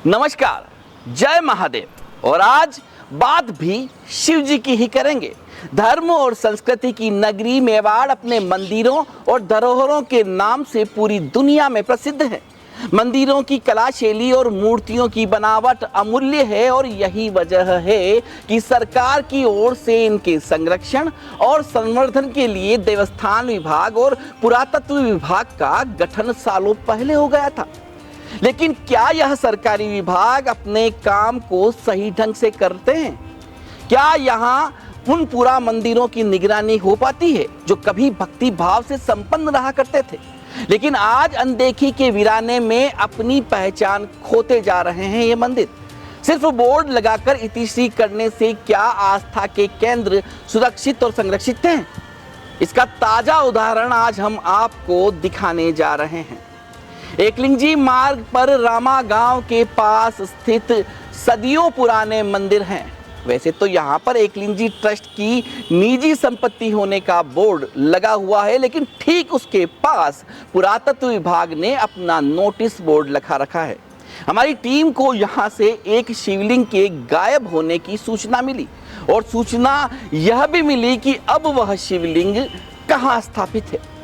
नमस्कार, जय महादेव। और आज बात भी शिव जी की ही करेंगे। धर्म और संस्कृति की नगरी मेवाड़ अपने मंदिरों और धरोहरों के नाम से पूरी दुनिया में प्रसिद्ध है। मंदिरों की कला शैली और मूर्तियों की बनावट अमूल्य है और यही वजह है कि सरकार की ओर से इनके संरक्षण और संवर्धन के लिए देवस्थान विभाग और पुरातत्व विभाग का गठन सालों पहले हो गया था। लेकिन क्या यह सरकारी विभाग अपने काम को सही ढंग से करते हैं? क्या यहाँ उन पूरा मंदिरों की निगरानी हो पाती है जो कभी भक्ति भाव से संपन्न रहा करते थे, लेकिन आज अनदेखी के वीराने में अपनी पहचान खोते जा रहे हैं? ये मंदिर सिर्फ बोर्ड लगाकर इतिश्री करने से क्या आस्था के केंद्र सुरक्षित और संरक्षित हैं? इसका ताजा उदाहरण आज हम आपको दिखाने जा रहे हैं। एकलिंगजी मार्ग पर रामा गांव के पास स्थित सदियों पुराने मंदिर हैं। वैसे तो यहाँ पर एकलिंगजी ट्रस्ट की निजी संपत्ति होने का बोर्ड लगा हुआ है, लेकिन ठीक उसके पास पुरातत्व विभाग ने अपना नोटिस बोर्ड लगा रखा है। हमारी टीम को यहाँ से एक शिवलिंग के गायब होने की सूचना मिली और सूचना यह भी मिली कि अब वह शिवलिंग कहाँ स्थापित है।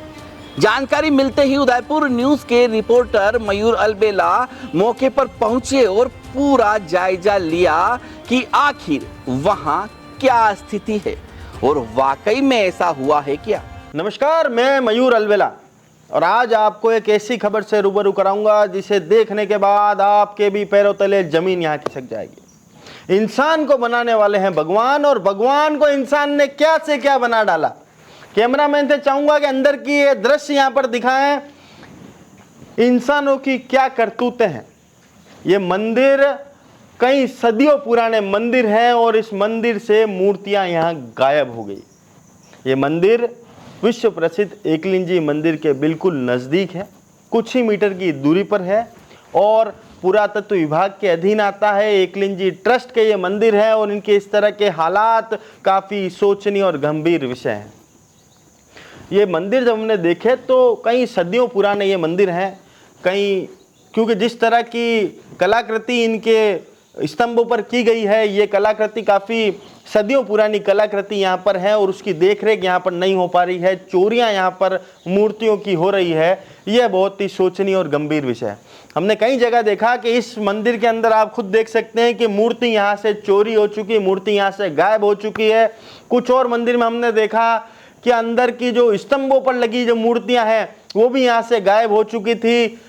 जानकारी मिलते ही उदयपुर न्यूज के रिपोर्टर मयूर अलबेला मौके पर पहुंचे और पूरा जायजा लिया कि आखिर वहां क्या स्थिति है और वाकई में ऐसा हुआ है क्या। नमस्कार, मैं मयूर अलबेला और आज आपको एक ऐसी खबर से रूबरू कराऊंगा जिसे देखने के बाद आपके भी पैरों तले जमीन यहाँ खिसक जाएगी। इंसान को बनाने वाले हैं भगवान और भगवान को इंसान ने क्या से क्या बना डाला। कैमरामैन से चाहूंगा कि अंदर की ये दृश्य यहां पर दिखाएं, इंसानों की क्या करतूतें हैं। ये मंदिर कई सदियों पुराने मंदिर है और इस मंदिर से मूर्तियां यहां गायब हो गई। ये मंदिर विश्व प्रसिद्ध एकलिंगजी मंदिर के बिल्कुल नज़दीक है, कुछ ही मीटर की दूरी पर है और पुरातत्व विभाग के अधीन आता है। एकलिंगजी ट्रस्ट के ये मंदिर है और इनके इस तरह के हालात काफ़ी सोचनीय और गंभीर विषय हैं। ये मंदिर जब हमने देखे तो कई सदियों पुराने ये मंदिर हैं, क्योंकि जिस तरह की कलाकृति इनके स्तंभों पर की गई है, ये कलाकृति काफ़ी सदियों पुरानी कलाकृति यहाँ पर है और उसकी देखरेख यहाँ पर नहीं हो पा रही है। चोरियाँ यहाँ पर मूर्तियों की हो रही है। यह बहुत ही सोचनीय और गंभीर विषय है। हमने कई जगह देखा कि इस मंदिर के अंदर आप खुद देख सकते हैं कि मूर्ति यहाँ से चोरी हो चुकी, मूर्ति यहाँ से गायब हो चुकी है। कुछ और मंदिर में हमने देखा कि अंदर की जो स्तंभों पर लगी जो मूर्तियां हैं वो भी यहाँ से गायब हो चुकी थी।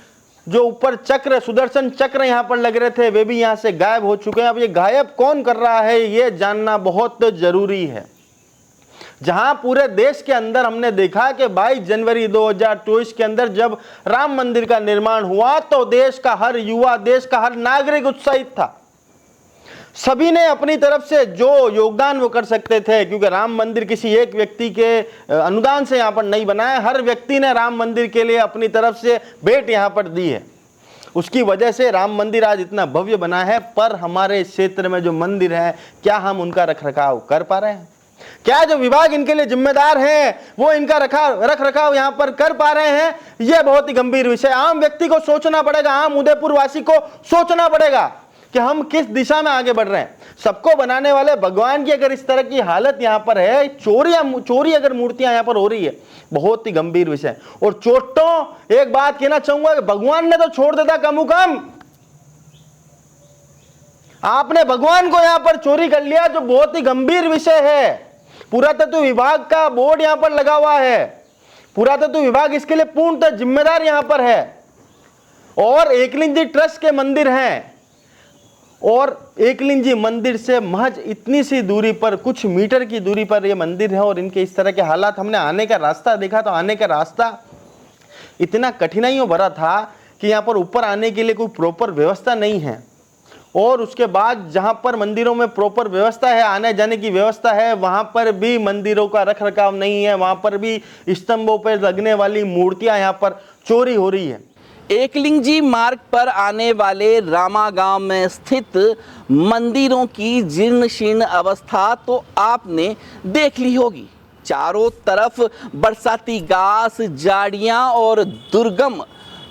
जो ऊपर चक्र, सुदर्शन चक्र यहाँ पर लग रहे थे, वे भी यहाँ से गायब हो चुके हैं। अब ये गायब कौन कर रहा है ये जानना बहुत जरूरी है। जहां पूरे देश के अंदर हमने देखा कि 22 जनवरी 2024 के अंदर जब राम मंदिर का निर्माण हुआ तो देश का हर युवा, देश का हर नागरिक उत्साहित था। सभी ने अपनी तरफ से जो योगदान वो कर सकते थे, क्योंकि राम मंदिर किसी एक व्यक्ति के अनुदान से यहाँ पर नहीं बना है। हर व्यक्ति ने राम मंदिर के लिए अपनी तरफ से भेंट यहाँ पर दी है। उसकी वजह से राम मंदिर आज इतना भव्य बना है। पर हमारे क्षेत्र में जो मंदिर है, क्या हम उनका रखरखाव कर पा रहे हैं? क्या जो विभाग इनके लिए जिम्मेदार हैं वो इनका रख रखाव यहाँ पर कर पा रहे हैं? यह बहुत ही गंभीर विषय। आम व्यक्ति को सोचना पड़ेगा, आम उदयपुर वासी को सोचना पड़ेगा कि हम किस दिशा में आगे बढ़ रहे हैं। सबको बनाने वाले भगवान की अगर इस तरह की हालत यहाँ पर है, चोरी अगर मूर्तियां यहाँ पर हो रही है, बहुत ही गंभीर विषय। और चोटों एक बात कहना चाहूंगा कि भगवान ने तो छोड़ देता कम कम, आपने भगवान को यहाँ पर चोरी कर लिया, जो बहुत ही गंभीर विषय है। पुरातत्व विभाग का बोर्ड यहाँ पर लगा हुआ है, पुरातत्व विभाग इसके लिए पूर्णतः जिम्मेदार यहाँ पर है और एकलिंगजी ट्रस्ट के मंदिर हैं। और एकलिंगजी मंदिर से महज इतनी सी दूरी पर, कुछ मीटर की दूरी पर ये मंदिर है और इनके इस तरह के हालात। हमने आने का रास्ता देखा तो आने का रास्ता इतना कठिनाइयों भरा था कि यहाँ पर ऊपर आने के लिए कोई प्रॉपर व्यवस्था नहीं है। और उसके बाद जहाँ पर मंदिरों में प्रॉपर व्यवस्था है, आने जाने की व्यवस्था है, वहाँ पर भी मंदिरों का रख रखाव नहीं है। वहाँ पर भी स्तंभों पर लगने वाली मूर्तियाँ यहाँ पर चोरी हो रही है। एकलिंगजी मार्ग पर आने वाले रामा गांव में स्थित मंदिरों की जीर्ण शीर्ण अवस्था तो आपने देख ली होगी। चारों तरफ बरसाती घास, झाड़ियां और दुर्गम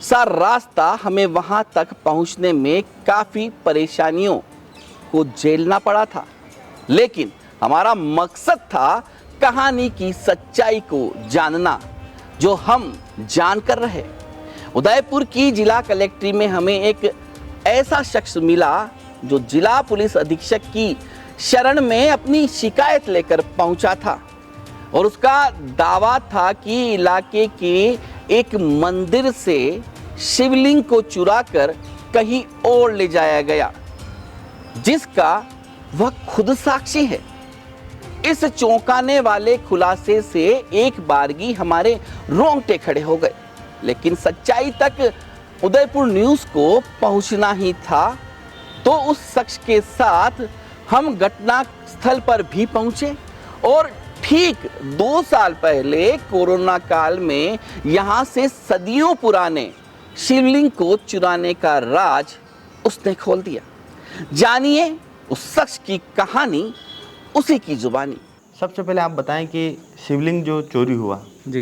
सा रास्ता हमें वहां तक पहुंचने में काफ़ी परेशानियों को झेलना पड़ा था, लेकिन हमारा मकसद था कहानी की सच्चाई को जानना, जो हम जान कर रहे। उदयपुर की जिला कलेक्ट्री में हमें एक ऐसा शख्स मिला जो जिला पुलिस अधीक्षक की शरण में अपनी शिकायत लेकर पहुंचा था और उसका दावा था कि इलाके के एक मंदिर से शिवलिंग को चुराकर कहीं और ले जाया गया, जिसका वह खुद साक्षी है। इस चौंकाने वाले खुलासे से एक बारगी हमारे रोंगटे खड़े हो गए, लेकिन सच्चाई तक उदयपुर न्यूज़ को पहुंचना ही था तो उस शख्स के साथ हम घटना स्थल पर भी पहुंचे और ठीक 2 साल पहले कोरोना काल में यहां से सदियों पुराने शिवलिंग को चुराने का राज उसने खोल दिया। जानिए उस शख्स की कहानी उसी की जुबानी। सबसे पहले आप बताएं कि शिवलिंग जो चोरी हुआ जी,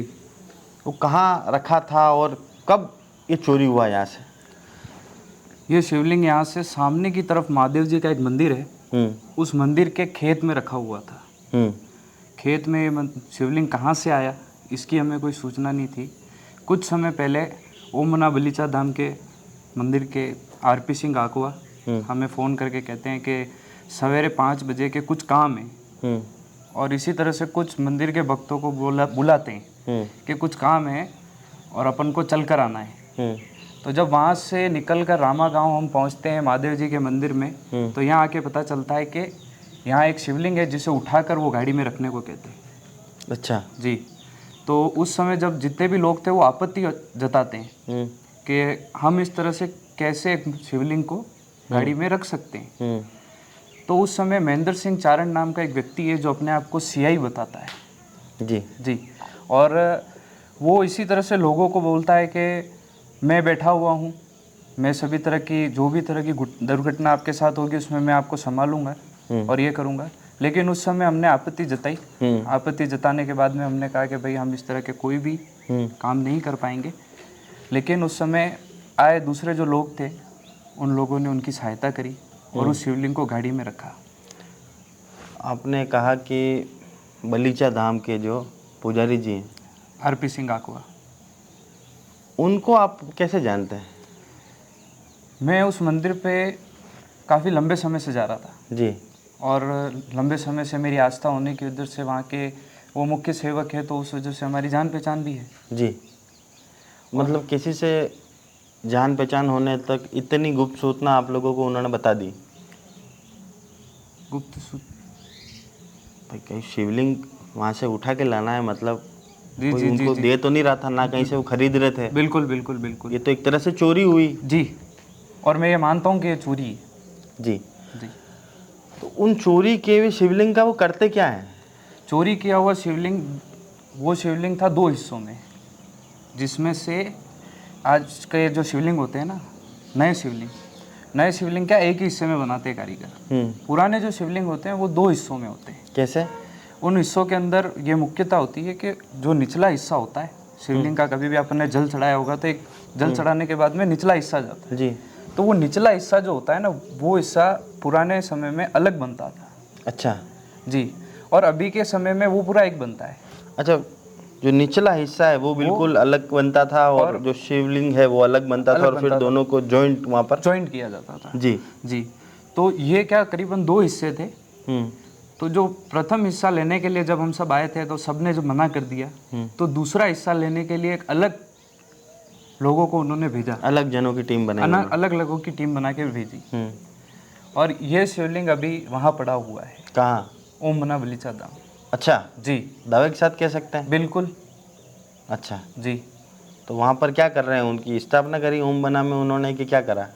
वो कहाँ रखा था और कब ये चोरी हुआ यहाँ से? ये शिवलिंग यहाँ से सामने की तरफ महादेव जी का एक मंदिर है, उस मंदिर के खेत में रखा हुआ था। खेत में ये शिवलिंग कहाँ से आया इसकी हमें कोई सूचना नहीं थी। कुछ समय पहले ओम मना बलीचा धाम के मंदिर के आरपी सिंह आकुआ हमें फ़ोन करके कहते हैं कि सवेरे 5 बजे के कुछ काम है, और इसी तरह से कुछ मंदिर के भक्तों को बुलाते हैं कि कुछ काम है और अपन को चल कर आना है। तो जब वहाँ से निकल कर रामा गांव हम पहुँचते हैं महादेव जी के मंदिर में, तो यहाँ आके पता चलता है कि यहाँ एक शिवलिंग है जिसे उठाकर वो गाड़ी में रखने को कहते हैं। अच्छा जी, तो उस समय जब जितने भी लोग थे वो आपत्ति जताते हैं कि हम इस तरह से कैसे एक शिवलिंग को गाड़ी में रख सकते हैं। तो उस समय महेंद्र सिंह चारण नाम का एक व्यक्ति है जो अपने आप को सीआई बताता है। जी, और वो इसी तरह से लोगों को बोलता है कि मैं बैठा हुआ हूँ, मैं सभी तरह की जो भी तरह की दुर्घटना आपके साथ होगी उसमें मैं आपको संभालूंगा और ये करूँगा। लेकिन उस समय हमने आपत्ति जताई। आपत्ति जताने के बाद में हमने कहा कि भाई हम इस तरह के कोई भी काम नहीं कर पाएंगे। लेकिन उस समय आए दूसरे जो लोग थे उन लोगों ने उनकी सहायता करी और उस शिवलिंग को गाड़ी में रखा। आपने कहा कि बलीचा धाम के जो पुजारी जी हैं आरपी सिंह आकुआ, उनको आप कैसे जानते हैं? मैं उस मंदिर पे काफ़ी लंबे समय से जा रहा था जी, और लंबे समय से मेरी आस्था होने की वजह से वहाँ के वो मुख्य सेवक है, तो उस वजह से हमारी जान पहचान भी है। जी, मतलब किसी से जान पहचान होने तक इतनी गुप्त सूचना आप लोगों को उन्होंने बता दी? गुप्त भाई कहीं शिवलिंग वहाँ से उठा के लाना है, मतलब जी कोई जी उनको जी दे तो नहीं रहा था ना, कहीं से वो खरीद रहे थे। बिल्कुल बिल्कुल बिल्कुल। ये तो एक तरह से चोरी हुई। जी, और मैं ये मानता हूँ कि ये चोरी है। जी जी, तो उन चोरी किए हुए शिवलिंग का वो करते क्या है? चोरी किया हुआ शिवलिंग, वो शिवलिंग था 2 हिस्सों में, जिसमें से आज के जो शिवलिंग होते हैं ना, नए शिवलिंग क्या एक ही हिस्से में बनाते हैं कारीगर। पुराने जो शिवलिंग होते हैं वो 2 हिस्सों में होते हैं। कैसे? उन हिस्सों के अंदर ये मुख्यता होती है कि जो निचला हिस्सा होता है शिवलिंग का, कभी भी आपने जल चढ़ाया होगा तो एक जल चढ़ाने के बाद में निचला हिस्सा जाता है। जी, तो वो निचला हिस्सा जो होता है ना, वो हिस्सा पुराने समय में अलग बनता था। अच्छा जी, और अभी के समय में वो पूरा एक बनता है। अच्छा, जो निचला हिस्सा है वो बिल्कुल अलग बनता था और जो शिवलिंग है वो अलग बनता था, और फिर दोनों को जॉइंट वहाँ पर जॉइंट किया जाता था। जी जी, तो ये क्या करीबन 2 हिस्से थे। तो जो प्रथम हिस्सा लेने के लिए जब हम सब आए थे तो सबने जब मना कर दिया, तो दूसरा हिस्सा लेने के लिए एक अलग लोगों को उन्होंने भेजा, अलग जनों की टीम बनाई, अलग लोगों की टीम बना के भेजी। और ये शिवलिंग अभी वहाँ पड़ा हुआ है। कहाँ? ओम मना बलीचा धाम। अच्छा जी, दावे के साथ कह सकते हैं? बिल्कुल। अच्छा जी, तो वहाँ पर क्या कर रहे हैं? उनकी स्थापना करी ओम बना में उन्होंने, कि क्या करा?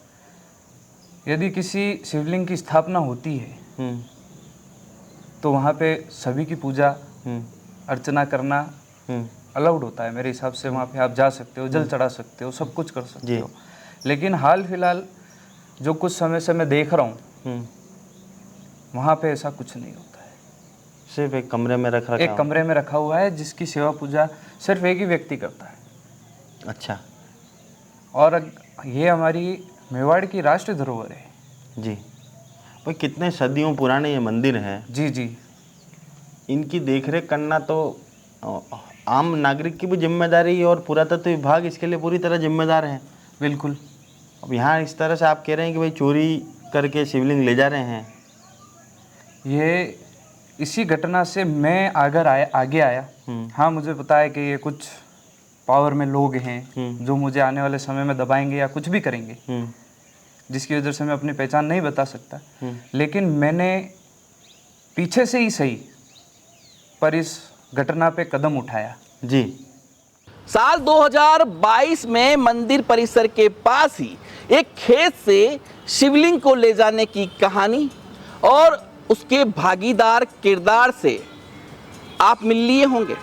यदि किसी शिवलिंग की स्थापना होती है तो वहाँ पे सभी की पूजा अर्चना करना अलाउड होता है मेरे हिसाब से। वहाँ पे आप जा सकते हो, जल चढ़ा सकते हो, सब कुछ कर सकते हो। लेकिन हाल फिलहाल जो कुछ समय से मैं देख रहा हूँ वहाँ पे ऐसा कुछ नहीं होता है। सिर्फ एक कमरे में रखा, एक कमरे में रखा हुआ है जिसकी सेवा पूजा सिर्फ एक ही व्यक्ति करता है। अच्छा, और ये हमारी मेवाड़ की राष्ट्रीय धरोहर है। जी भाई, कितने सदियों पुराने ये मंदिर हैं, जी जी। इनकी देखरेख करना तो आम नागरिक की भी जिम्मेदारी है और पुरातत्व विभाग इसके लिए पूरी तरह जिम्मेदार है। बिल्कुल। अब यहाँ इस तरह से आप कह रहे हैं कि भाई चोरी करके शिवलिंग ले जा रहे हैं। ये इसी घटना से मैं आगे आया। हाँ, मुझे पता है कि ये कुछ पावर में लोग हैं जो मुझे आने वाले समय में दबाएंगे या कुछ भी करेंगे, जिसकी वजह से मैं अपनी पहचान नहीं बता सकता। लेकिन मैंने पीछे से ही सही पर इस घटना पे कदम उठाया। जी। साल 2022 में मंदिर परिसर के पास ही एक खेत से शिवलिंग को ले जाने की कहानी और उसके भागीदार किरदार से आप मिल लिए होंगे।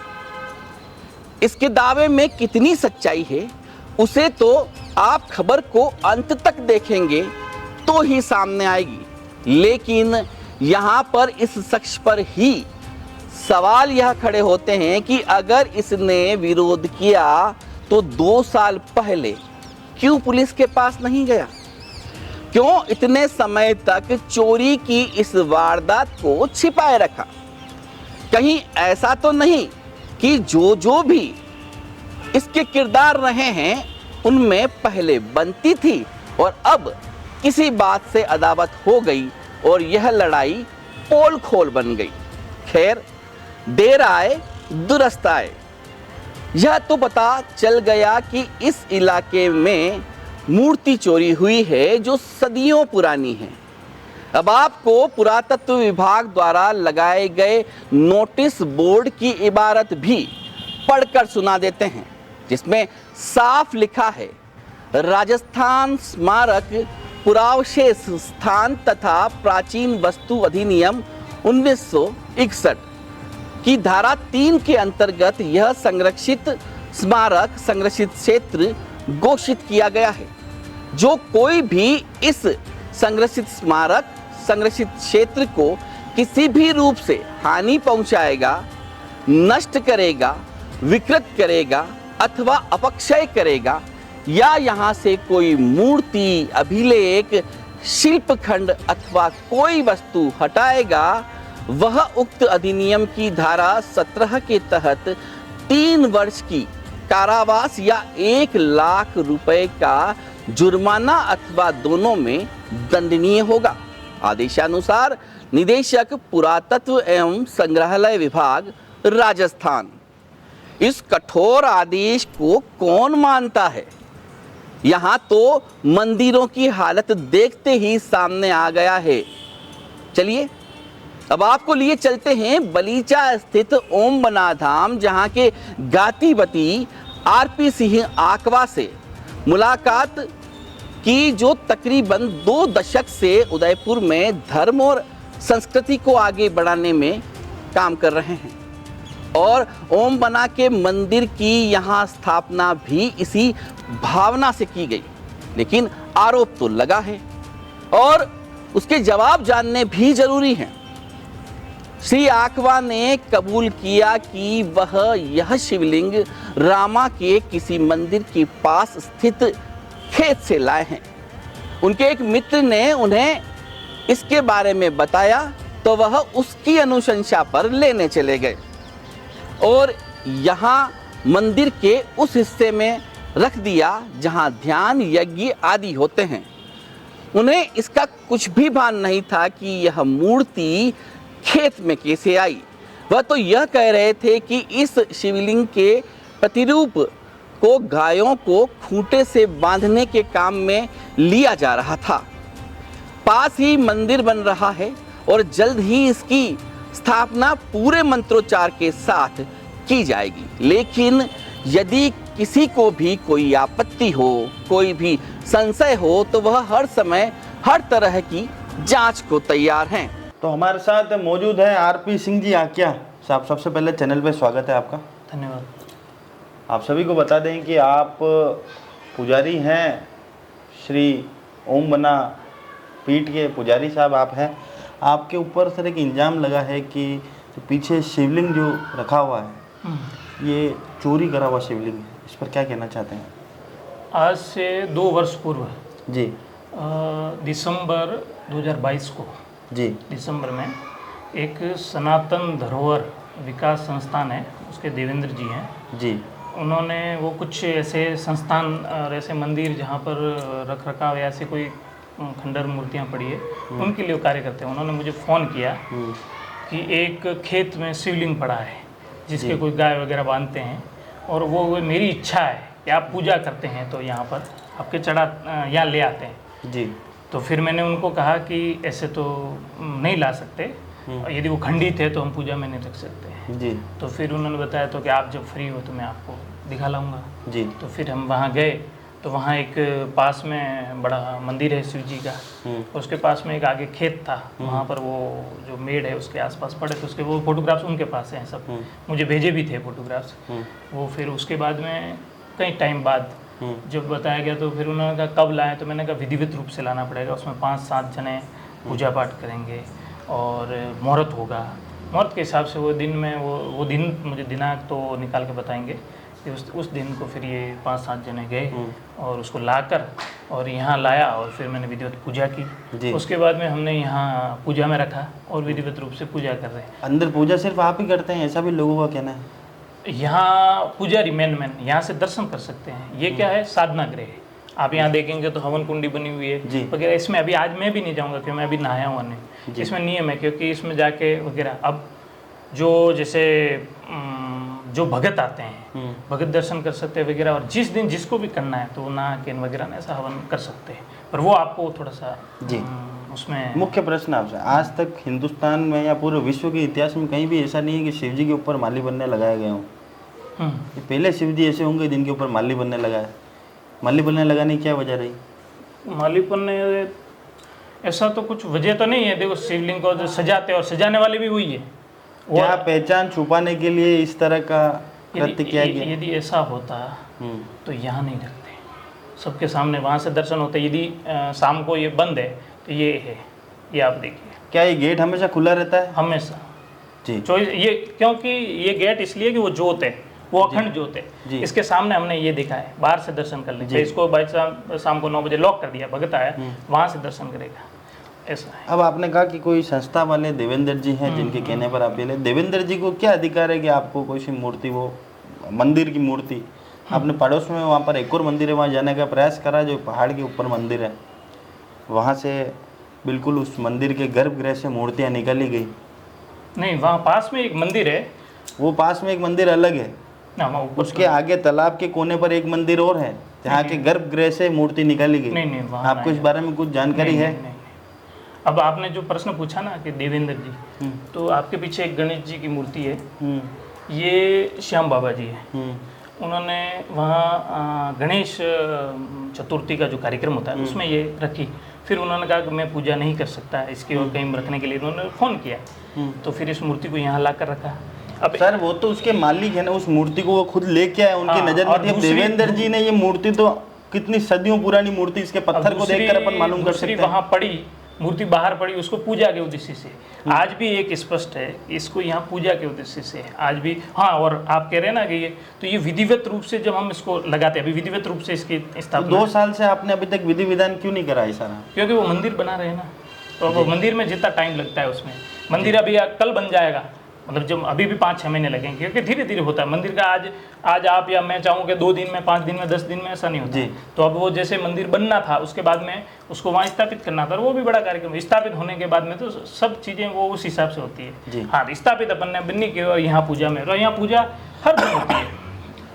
इसके दावे में कितनी सच्चाई है उसे तो आप खबर को अंत तक देखेंगे तो ही सामने आएगी। लेकिन यहाँ पर इस शख्स पर ही सवाल यह खड़े होते हैं कि अगर इसने विरोध किया तो 2 साल पहले क्यों पुलिस के पास नहीं गया? क्यों इतने समय तक चोरी की इस वारदात को छिपाए रखा? कहीं ऐसा तो नहीं कि जो भी इसके किरदार रहे हैं उनमें पहले बनती थी और अब किसी बात से अदावत हो गई और यह लड़ाई पोल खोल बन गई। खैर, देर आए दुरुस्त आए। यह तो पता चल गया कि इस इलाके में मूर्ति चोरी हुई है जो सदियों पुरानी है। अब आपको पुरातत्व विभाग द्वारा लगाए गए नोटिस बोर्ड की इबारत भी पढ़कर सुना देते हैं, जिसमेम साफ लिखा है, राजस्थान स्मारक पुरावशेष स्थान तथा प्राचीन वस्तु अधिनियम 1961 की धारा 3 के अंतर्गत यह संरक्षित स्मारक संरक्षित क्षेत्र घोषित किया गया है। जो कोई भी इस संरक्षित स्मारक संरक्षित क्षेत्र को किसी भी रूप से हानि पहुंचाएगा, नष्ट करेगा, विकृत करेगा अथवा अपक्षय करेगा या यहाँ से कोई मूर्ति, अभिलेख, शिल्पखंड अथवा कोई वस्तु हटाएगा, वह उक्त अधिनियम की धारा 17 के तहत 3 वर्ष की कारावास या 1 लाख रुपए का जुर्माना अथवा दोनों में दंडनीय होगा। आदेशानुसार निदेशक पुरातत्व एवं संग्रहालय विभाग राजस्थान। इस कठोर आदेश को कौन मानता है? यहाँ तो मंदिरों की हालत देखते ही सामने आ गया है। चलिए अब आपको लिए चलते हैं बलीचा स्थित ओम बना धाम, जहाँ के गातीबती आरपी सिंह आकवा से मुलाकात की, जो तकरीबन 2 दशक से उदयपुर में धर्म और संस्कृति को आगे बढ़ाने में काम कर रहे हैं और ओम बना के मंदिर की यहाँ स्थापना भी इसी भावना से की गई। लेकिन आरोप तो लगा है और उसके जवाब जानने भी जरूरी हैं। श्री आकवा ने कबूल किया कि वह यह शिवलिंग रामा के किसी मंदिर के पास स्थित खेत से लाए हैं। उनके एक मित्र ने उन्हें इसके बारे में बताया तो वह उसकी अनुशंसा पर लेने चले गए और यहाँ मंदिर के उस हिस्से में रख दिया जहाँ ध्यान, यज्ञ आदि होते हैं। उन्हें इसका कुछ भी भान नहीं था कि यह मूर्ति खेत में कैसे आई। वह तो यह कह रहे थे कि इस शिवलिंग के प्रतिरूप को गायों को खूंटे से बांधने के काम में लिया जा रहा था। पास ही मंदिर बन रहा है और जल्द ही इसकी स्थापना पूरे मंत्रोच्चार के साथ की जाएगी। लेकिन यदि किसी को भी कोई आपत्ति हो, कोई भी संशय हो, तो वह हर समय हर तरह की जांच को तैयार हैं। तो हमारे साथ मौजूद है आरपी सिंह जी आकिया साहब। सबसे पहले चैनल पे स्वागत है आपका। धन्यवाद। आप सभी को बता दें कि आप पुजारी हैं, श्री ओम बना पीठ के पुजारी साहब आप हैं। आपके ऊपर सर एक इल्ज़ाम लगा है कि जो पीछे शिवलिंग जो रखा हुआ है ये चोरी करा हुआ शिवलिंग है। इस पर क्या कहना चाहते हैं? आज से 2 वर्ष पूर्व जी दिसंबर 2022 को जी दिसंबर में एक सनातन धरोहर विकास संस्थान है, उसके देवेंद्र जी हैं। जी उन्होंने वो कुछ ऐसे संस्थान और ऐसे मंदिर जहाँ पर रख रखाव या ऐसे कोई खंडर मूर्तियाँ पड़ी है, उनके लिए वो कार्य करते हैं। उन्होंने मुझे फ़ोन किया कि एक खेत में शिवलिंग पड़ा है जिसके कोई गाय वगैरह बांधते हैं, और वो मेरी इच्छा है कि आप पूजा करते हैं तो यहाँ पर आपके यहाँ ले आते हैं। जी तो फिर मैंने उनको कहा कि ऐसे तो नहीं ला सकते, यदि वो खंडित है तो हम पूजा में नहीं रख सकते। जी तो फिर उन्होंने बताया तो कि आप जब फ्री हो तो मैं आपको दिखा लाऊंगा। जी तो फिर हम वहाँ गए तो वहाँ एक पास में बड़ा मंदिर है शिव जी का, उसके पास में एक आगे खेत था, वहाँ पर वो जो मेड़ है उसके आसपास पड़े, तो उसके वो फोटोग्राफ्स उनके पास हैं सब, मुझे भेजे भी थे फोटोग्राफ्स वो। फिर उसके बाद में कई टाइम बाद जब बताया गया तो फिर उन्होंने कहा कब लाएं, तो मैंने कहा विधिवत रूप से लाना पड़ेगा, उसमें 5-7 जने पूजा पाठ करेंगे और मुहूर्त होगा। मुहूर्त के हिसाब से वो दिन में वो दिन मुझे दिनांक तो निकाल के बताएंगे कि उस दिन को फिर ये 5-7 जने गए और उसको लाकर और यहाँ लाया और फिर मैंने विधिवत पूजा की। उसके बाद में हमने यहाँ पूजा में रखा और विधिवत रूप से पूजा कर रहे हैं। अंदर पूजा सिर्फ आप ही करते हैं, ऐसा भी लोगों का कहना है? यहाँ पुजारी मैन यहाँ से दर्शन कर सकते हैं। ये क्या है, साधना गृह है। आप यहाँ देखेंगे तो हवन कुंडी बनी हुई है वगैरह। इसमें अभी आज मैं भी नहीं जाऊँगा क्योंकि मैं अभी नहाया हुआ नहीं। इसमें नियम है क्योंकि इसमें जाके वगैरह अब जो जैसे जो भगत आते हैं, भगत दर्शन कर सकते हैं वगैरह, और जिस दिन जिसको भी करना है तो नहा के वगैरह ना ऐसा हवन कर सकते हैं, पर वो आपको थोड़ा सा उसमें। मुख्य प्रश्न आपसे, आज तक हिंदुस्तान में या पूरे विश्व के इतिहास में कहीं भी ऐसा नहीं है कि शिव जी के ऊपर माली बनने लगाए गए हों? पहले शिव जी ऐसे होंगे जिनके ऊपर माली बनने लगाए। माली बनने लगाने की क्या वजह रही? माली बनने ऐसा तो कुछ वजह तो नहीं है। देखो शिवलिंग को जो सजाते और सजाने वाले भी वही है। क्या पहचान छुपाने के लिए इस तरह का कृत्य किया गया? यदि ऐसा होता तो यहाँ नहीं रखते, सबके सामने वहाँ से दर्शन होते। यदि शाम को ये बंद है तो ये है, ये आप देखिए। क्या ये गेट हमेशा खुला रहता है? हमेशा जी। ये क्योंकि ये गेट इसलिए कि वो जोत है, वो अखंड जोत है। इसके सामने हमने ये देखा है, बाहर से दर्शन कर लेंगे। इसको भाई शाम को 9 बजे लॉक कर दिया, भगत आया वहाँ से दर्शन करेगा, ऐसा है। अब आपने कहा कि कोई संस्था वाले देवेंद्र जी हैं जिनके कहने पर आप ले, देवेंद्र जी को क्या अधिकार है कि आपको कोई सी मूर्ति, वो मंदिर की मूर्ति, आपने पड़ोस में वहाँ पर एक और मंदिर है, वहाँ जाने का प्रयास करा जो पहाड़ के ऊपर मंदिर है, वहाँ से बिल्कुल उस मंदिर के गर्भगृह से मूर्तियाँ निकाली गई? नहीं, वहाँ पास में एक मंदिर है। वो पास में एक मंदिर अलग है ना, उसके आगे तालाब के कोने पर एक मंदिर और है जहाँ के गर्भगृह से मूर्ति निकाली गई। नहीं, आपको इस बारे में कुछ जानकारी है? नहीं। अब आपने जो प्रश्न पूछा ना कि देवेंद्र जी, तो आपके पीछे एक गणेश जी की मूर्ति है, ये श्याम बाबा जी है। उन्होंने वहाँ गणेश चतुर्थी का जो कार्यक्रम होता है उसमें ये रखी। फिर उन्होंने कहा कि मैं पूजा नहीं कर सकता, इसकी और कहीं रखने के लिए उन्होंने फ़ोन किया, तो फिर इस मूर्ति को यहाँ ला कर रखा। अब सर वो तो उसके मालिक है ना, उस मूर्ति को वो खुद लेके आए, उनकी नज़र में थी। अब देवेंद्र जी ने ये मूर्ति तो कितनी सदियों पुरानी मूर्ति, इसके पत्थर को देखकर अपन मालूम कर सकते हैं। वहाँ पड़ी मूर्ति, बाहर पड़ी, उसको पूजा के उद्देश्य से। आज भी एक स्पष्ट है, इसको यहाँ पूजा के उद्देश्य से है आज भी। हाँ, और आप कह रहे हैं ना कि ये तो ये विधिवत रूप से जब हम इसको लगाते हैं, अभी विधिवत रूप से इसकी स्थापना। 2 साल से आपने अभी तक विधि विधान क्यों नहीं करा है सारा? क्योंकि वो मंदिर बना रहे हैं ना, तो वो मंदिर में जितना टाइम लगता है उसमें, मंदिर अभी कल बन जाएगा, मतलब जब अभी भी 5-6 महीने लगेंगे, क्योंकि धीरे धीरे होता है मंदिर का। आज आप या मैं चाहूँ कि 2 दिन में, 5 दिन में, 10 दिन में, ऐसा नहीं होता। तो अब वो जैसे मंदिर बनना था, उसके बाद में उसको वहाँ स्थापित करना था, वो भी बड़ा कार्यक्रम। स्थापित होने के बाद में तो सब चीज़ें वो उस हिसाब से होती है। हाँ, स्थापित अपन ने बनने की, और यहाँ पूजा में, और यहाँ पूजा हर दिन होती है।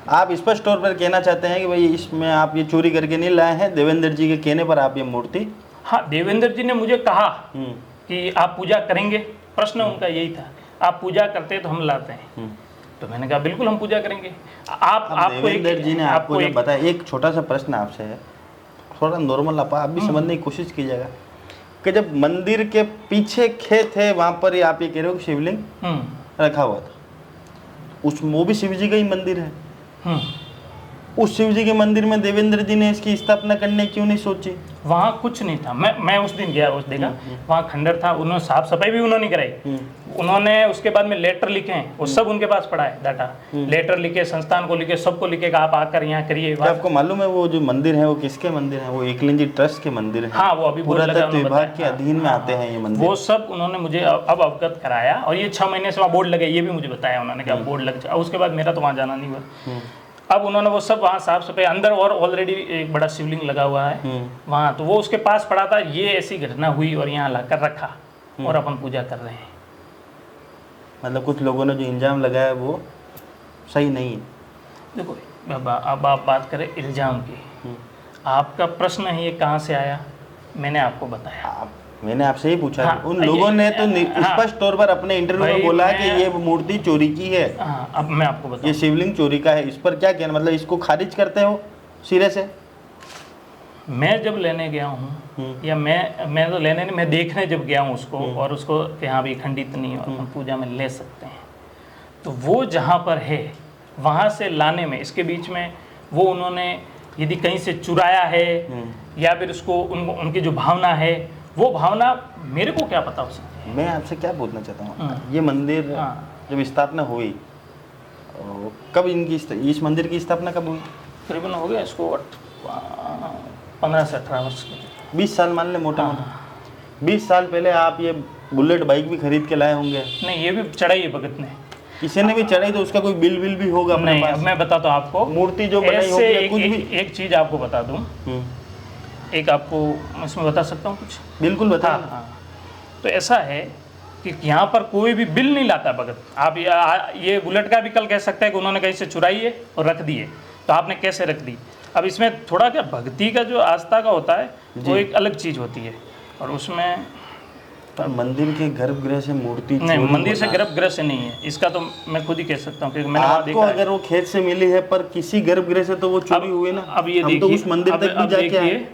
आप स्पष्ट तौर पर कहना चाहते हैं कि भाई इसमें आप ये चोरी करके नहीं लाए हैं, देवेंद्र जी के कहने पर आप ये मूर्ति? हाँ, देवेंद्र जी ने मुझे कहा कि आप पूजा करेंगे, प्रश्न उनका यही था, आप पूजा करते हैं तो हम लाते हैं। तो मैंने कहा बिल्कुल हम पूजा करेंगे। आपको देवेंद्र जी ने आपको जब बताया, एक छोटा सा प्रश्न आपसे है, थोड़ा नॉर्मल आप भी समझने की कोशिश कीजिएगा, कि जब मंदिर के पीछे खेत है वहाँ पर आप ये कह रहे हो शिवलिंग रखा हुआ था, उस वो भी शिव जी का ही मंदिर है, उस शिव जी के मंदिर में देवेंद्र जी ने इसकी स्थापना करने क्यों नहीं सोची? वहाँ कुछ नहीं था। मैं उस दिन गया, उस देखा वहाँ खंडर था, उन्होंने साफ सफाई भी उन्होंने कराई। उन्होंने उसके बाद में लेटर लिखे हैं, वो सब उनके पास पड़ा है डाटा। लेटर लिखे, संस्थान को लिखे, सबको लिखे कि आप आकर यहाँ करिए। क्या आपको मालूम है वो जो मंदिर है वो किसके मंदिर है? वो एकलिंग जी ट्रस्ट के मंदिर है। हाँ, वो अभी बोर्ड लगा, पुरातत्व उन्होंने विभाग के बताया। अधीन में आते हैं ये मंदिर। वो सब उन्होंने मुझे अब अवगत कराया, और ये 6 महीने से वहाँ बोर्ड लगे, ये भी मुझे बताया उन्होंने कि अब बोर्ड लग जाए। उसके बाद मेरा तो वहाँ जाना नहीं हुआ। अब उन्होंने वो सब वहाँ साफ सफाई, अंदर और ऑलरेडी एक बड़ा शिवलिंग लगा हुआ है वहाँ, तो वो उसके पास पड़ा था। ये ऐसी घटना हुई और यहाँ लाकर रखा और अपन पूजा कर रहे हैं। मतलब कुछ लोगों ने जो इल्जाम लगाया वो सही नहीं है। देखो अब आप बात करें इल्जाम की, आपका प्रश्न है ये कहाँ से आया, मैंने आपको बताया। मैंने आपसे ही पूछा। हाँ, उन लोगों ने तो हाँ, स्पष्ट तौर पर अपने इंटरव्यू में भाई बोला है मैं- कि ये मूर्ति चोरी की है, हाँ, अब मैं आपको ये बताऊँ। शिवलिंग चोरी का है। इस पर क्या कहना, मतलब इसको खारिज करते हो सिरे से? मैं जब लेने गया हूँ, या मैं तो लेने नहीं, मैं देखने जब गया हूँ उसको, और उसको कि हाँ भी खंडित नहीं है और अपन पूजा में ले सकते हैं, तो वो जहाँ पर है वहाँ से लाने में, इसके बीच में वो उन्होंने यदि कहीं से चुराया है या फिर उसको उनकी जो भावना है, वो भावना मेरे को क्या पता हो सकती है। मैं आपसे क्या पूछना चाहता हूँ, ये मंदिर जब स्थापना हुई, कब इस मंदिर की स्थापना कब हुई? करीबन हो गया इसको 15 से 18 वर्ष के। 20 साल मान ले मोटा मोटा। 20 साल पहले आप ये बुलेट बाइक भी खरीद के लाए होंगे। नहीं, ये भी चढ़ाई है भगत ने, किसी ने भी चढ़ाई तो उसका कोई बिल भी होगा अपने नहीं पास। मैं बताता हूँ आपको, मूर्ति जो बनाई होगी या कुछ भी। एक चीज़ आपको बता दूँ, एक आपको इसमें बता सकता हूँ कुछ। बिल्कुल बता। हाँ, तो ऐसा है कि यहाँ पर कोई भी बिल नहीं लाता भगत। आप ये बुलेट का भी कल कह सकते हैं कि उन्होंने कहीं से चुराई है और रख दी है, तो आपने कैसे रख दी। अब इसमें थोड़ा क्या भक्ति का जो आस्था का होता है वो एक अलग चीज़ होती है, और उसमें पर मंदिर के गर्भगृह से मूर्ति नहीं, चोरी मंदिर से होना। गर्भगृह से नहीं है, इसका तो मैं खुद ही कह सकता हूँ क्योंकि मैंने वहाँ आपको देखा है। अगर वो खेत से मिली है पर किसी गर्भगृह से तो वो चोरी हुई ना। अब ये हम देखिए, तो उस मंदिर अब तक भी जाके आए। देखिए,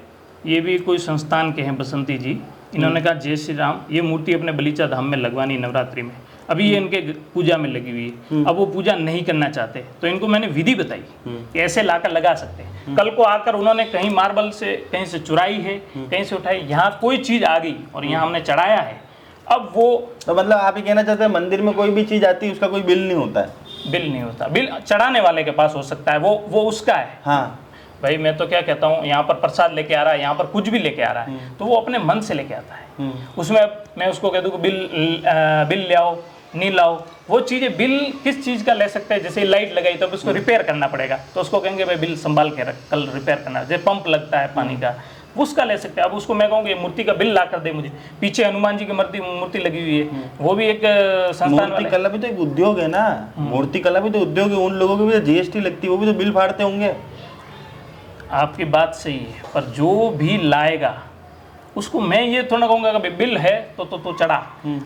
ये भी कोई संस्थान के हैं बसंती जी, इन्होंने कहा जय श्री राम, ये मूर्ति अपने बलीचा धाम में लगवानी नवरात्रि में। अभी ये इनके पूजा में लगी हुई है, अब वो पूजा नहीं करना चाहते, तो इनको मैंने विधि बताई कि ऐसे लाकर लगा सकते हैं। कल को आकर उन्होंने कहीं मार्बल से कहीं से चुराई है, कहीं से उठाई, यहाँ कोई चीज़ आ गई और यहाँ हमने चढ़ाया है, अब वो तो मतलब आप ये कहना चाहते हैं मंदिर में कोई भी चीज आती है उसका कोई बिल नहीं होता है? बिल नहीं होता। बिल चढ़ाने वाले के पास हो सकता है, वो उसका है। हाँ भाई मैं तो क्या कहता हूँ, यहाँ पर प्रसाद लेके आ रहा है, यहाँ पर कुछ भी लेके आ रहा है, तो वो अपने मन से लेके आता है। उसमें मैं उसको कह दूँ कि बिल ले आओ, नहीं लाओ, वो चीज़ें बिल किस चीज़ का ले सकते हैं। जैसे लाइट लगाई तो उसको रिपेयर करना पड़ेगा, तो उसको कहेंगे भाई बिल संभाल के रख, कल रिपेयर करना। जैसे पंप लगता है पानी का, उसका ले सकते हैं। अब उसको मैं कहूँगी ये मूर्ति का बिल ला कर दे मुझे। पीछे हनुमान जी की मूर्ति लगी हुई है, वो भी एक संस्थान मूर्ति वाले। कला भी तो एक उद्योग है ना। मूर्ति कला भी तो उद्योग है। उन लोगों की भी तो जीएसटी लगती है, वो भी तो बिल फाड़ते होंगे। आपकी बात सही है, पर जो भी लाएगा उसको मैं ये थोड़ा कहूँगा कि बिल है तो चढ़ा।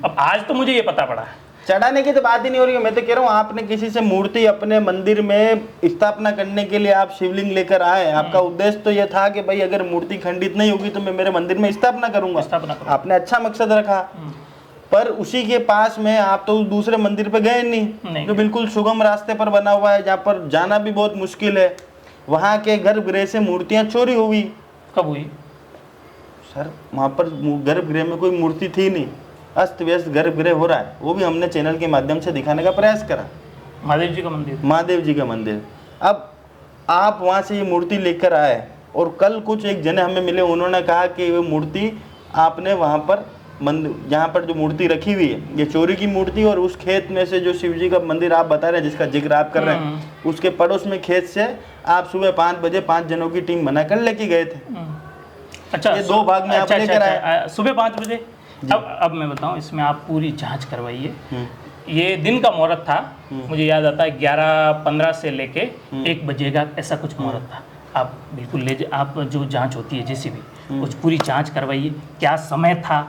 अब आज तो मुझे ये पता पड़ा है, चढ़ाने की तो बात ही नहीं हो रही है। मैं तो कह रहा हूँ आपने किसी से मूर्ति अपने मंदिर में स्थापना करने के लिए आप शिवलिंग लेकर आए, आपका उद्देश्य तो यह था कि भाई अगर मूर्ति खंडित नहीं होगी तो मैं मेरे मंदिर में स्थापना करूंगा। आपने अच्छा मकसद रखा, पर उसी के पास में आप तो दूसरे मंदिर पे गए नहीं, जो बिल्कुल सुगम रास्ते पर बना हुआ है, जहाँ पर जाना भी बहुत मुश्किल है। वहाँ के गर्भगृह से मूर्तियाँ चोरी हुई। कब हुई सर? वहाँ पर गर्भगृह में कोई मूर्ति थी नहीं, अस्त व्यस्त गर्भगृह हो रहा है। वो भी हमने चैनल के माध्यम से दिखाने का प्रयास करा। महादेव जी का मंदिर, महादेव जी का मंदिर। अब आप वहाँ से ये मूर्ति लेकर आए और कल कुछ एक जने हमें मिले, उन्होंने कहा कि वो मूर्ति आपने वहाँ पर मंदिर, जहाँ पर जो मूर्ति रखी हुई है ये चोरी की मूर्ति, और उस खेत में से जो शिव जी का मंदिर आप बता रहे हैं, जिसका जिक्र आप कर रहे हैं, उसके पड़ोस में खेत से आप सुबह 5 बजे 5 जनों की टीम बनाकर लेके गए थे। अच्छा, ये 2 भाग में आप लेकर आए। सुबह 5 बजे। अब मैं बताऊं, इसमें आप पूरी जांच करवाइए। ये दिन का मुहूर्त था, मुझे याद आता है 11:15 से लेके 1 बजे का ऐसा कुछ मुहूर्त था। आप बिल्कुल आप जो जांच होती है जैसी भी, कुछ पूरी जांच करवाइए, क्या समय था,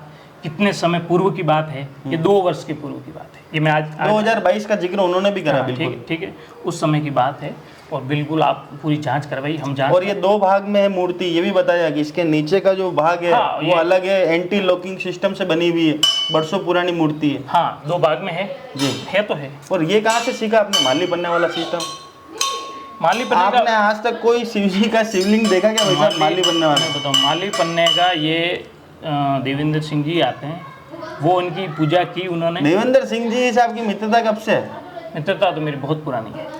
कितने समय पूर्व की बात है, ये 2 वर्ष के पूर्व की बात है। ये मैं आज 2022 का जिक्र उन्होंने भी करा। बिल्कुल ठीक है, उस समय की बात है, और बिल्कुल आप पूरी जांच करवाइए, हम जांच। और ये 2 भाग में है मूर्ति, ये भी बताया कि इसके नीचे का जो भाग है वो अलग है, एंटी लॉकिंग सिस्टम से बनी हुई है, बरसों पुरानी मूर्ति है। हाँ, 2 भाग में है जी, है तो है। और ये कहाँ से सीखा आपने, माली बनने वाला सिस्टम? माली पन्ने आपने का आज तक कोई शिव जी का शिवलिंग देखा क्या वैसा माली बनने वाला? मैं बताऊँ, माली पन्ने का ये देवेंद्र सिंह जी आते हैं, वो उनकी पूजा की उन्होंने। देवेंद्र सिंह जी से आपकी मित्रता कब से है? मित्रता तो मेरी बहुत पुरानी है।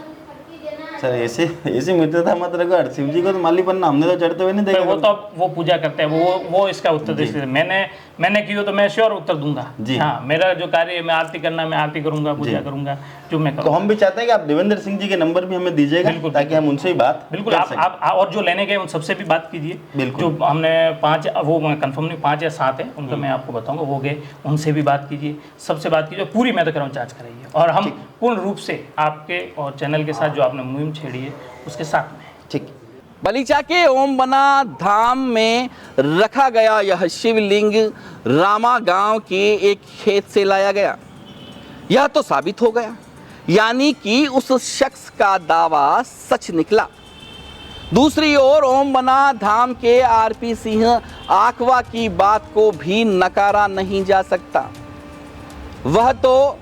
सर ऐसी मित्रता मत रखो, शिव जी को तो माली पन्ना हमने तो चढ़ते हुए नहीं पर देखा। वो तो अब वो पूजा करते हैं, वो इसका उत्तर दे सकते हैं। मैंने की हो तो मैं श्योर उत्तर दूंगा जी। हाँ, मेरा जो कार्य है, मैं आरती करना, मैं आरती करूंगा, पूजा करूंगा, जो मैं तो करूंगा। हम भी चाहते हैं कि आप देवेंद्र सिंह जी के नंबर भी हमें दीजिएगा, बिल्कुल, ताकि हम उनसे ही बात बिल्कुल कर आप सकें। आप और जो लेने गए उन सबसे भी बात कीजिए। बिल्कुल। जो हमने 5 वो कंफर्म नहीं 5 या 7 है उनका मैं आपको बताऊंगा, वो गए उनसे भी बात कीजिए, सबसे बात कीजिए, पूरी मैं तो कह रहा हूँ जाँच कराइए, और हम पूर्ण रूप से आपके और चैनल के साथ जो आपने मुहिम छेड़ी है उसके साथ में। ठीक। बलीचा के ओमबना धाम में रखा गया यह शिवलिंग रामा गांव के एक खेत से लाया गया। यह तो साबित हो गया, यानी कि उस शख्स का दावा सच निकला। दूसरी ओर ओमबना धाम के आरपी सिंह आकवा की बात को भी नकारा नहीं जा सकता। वह तो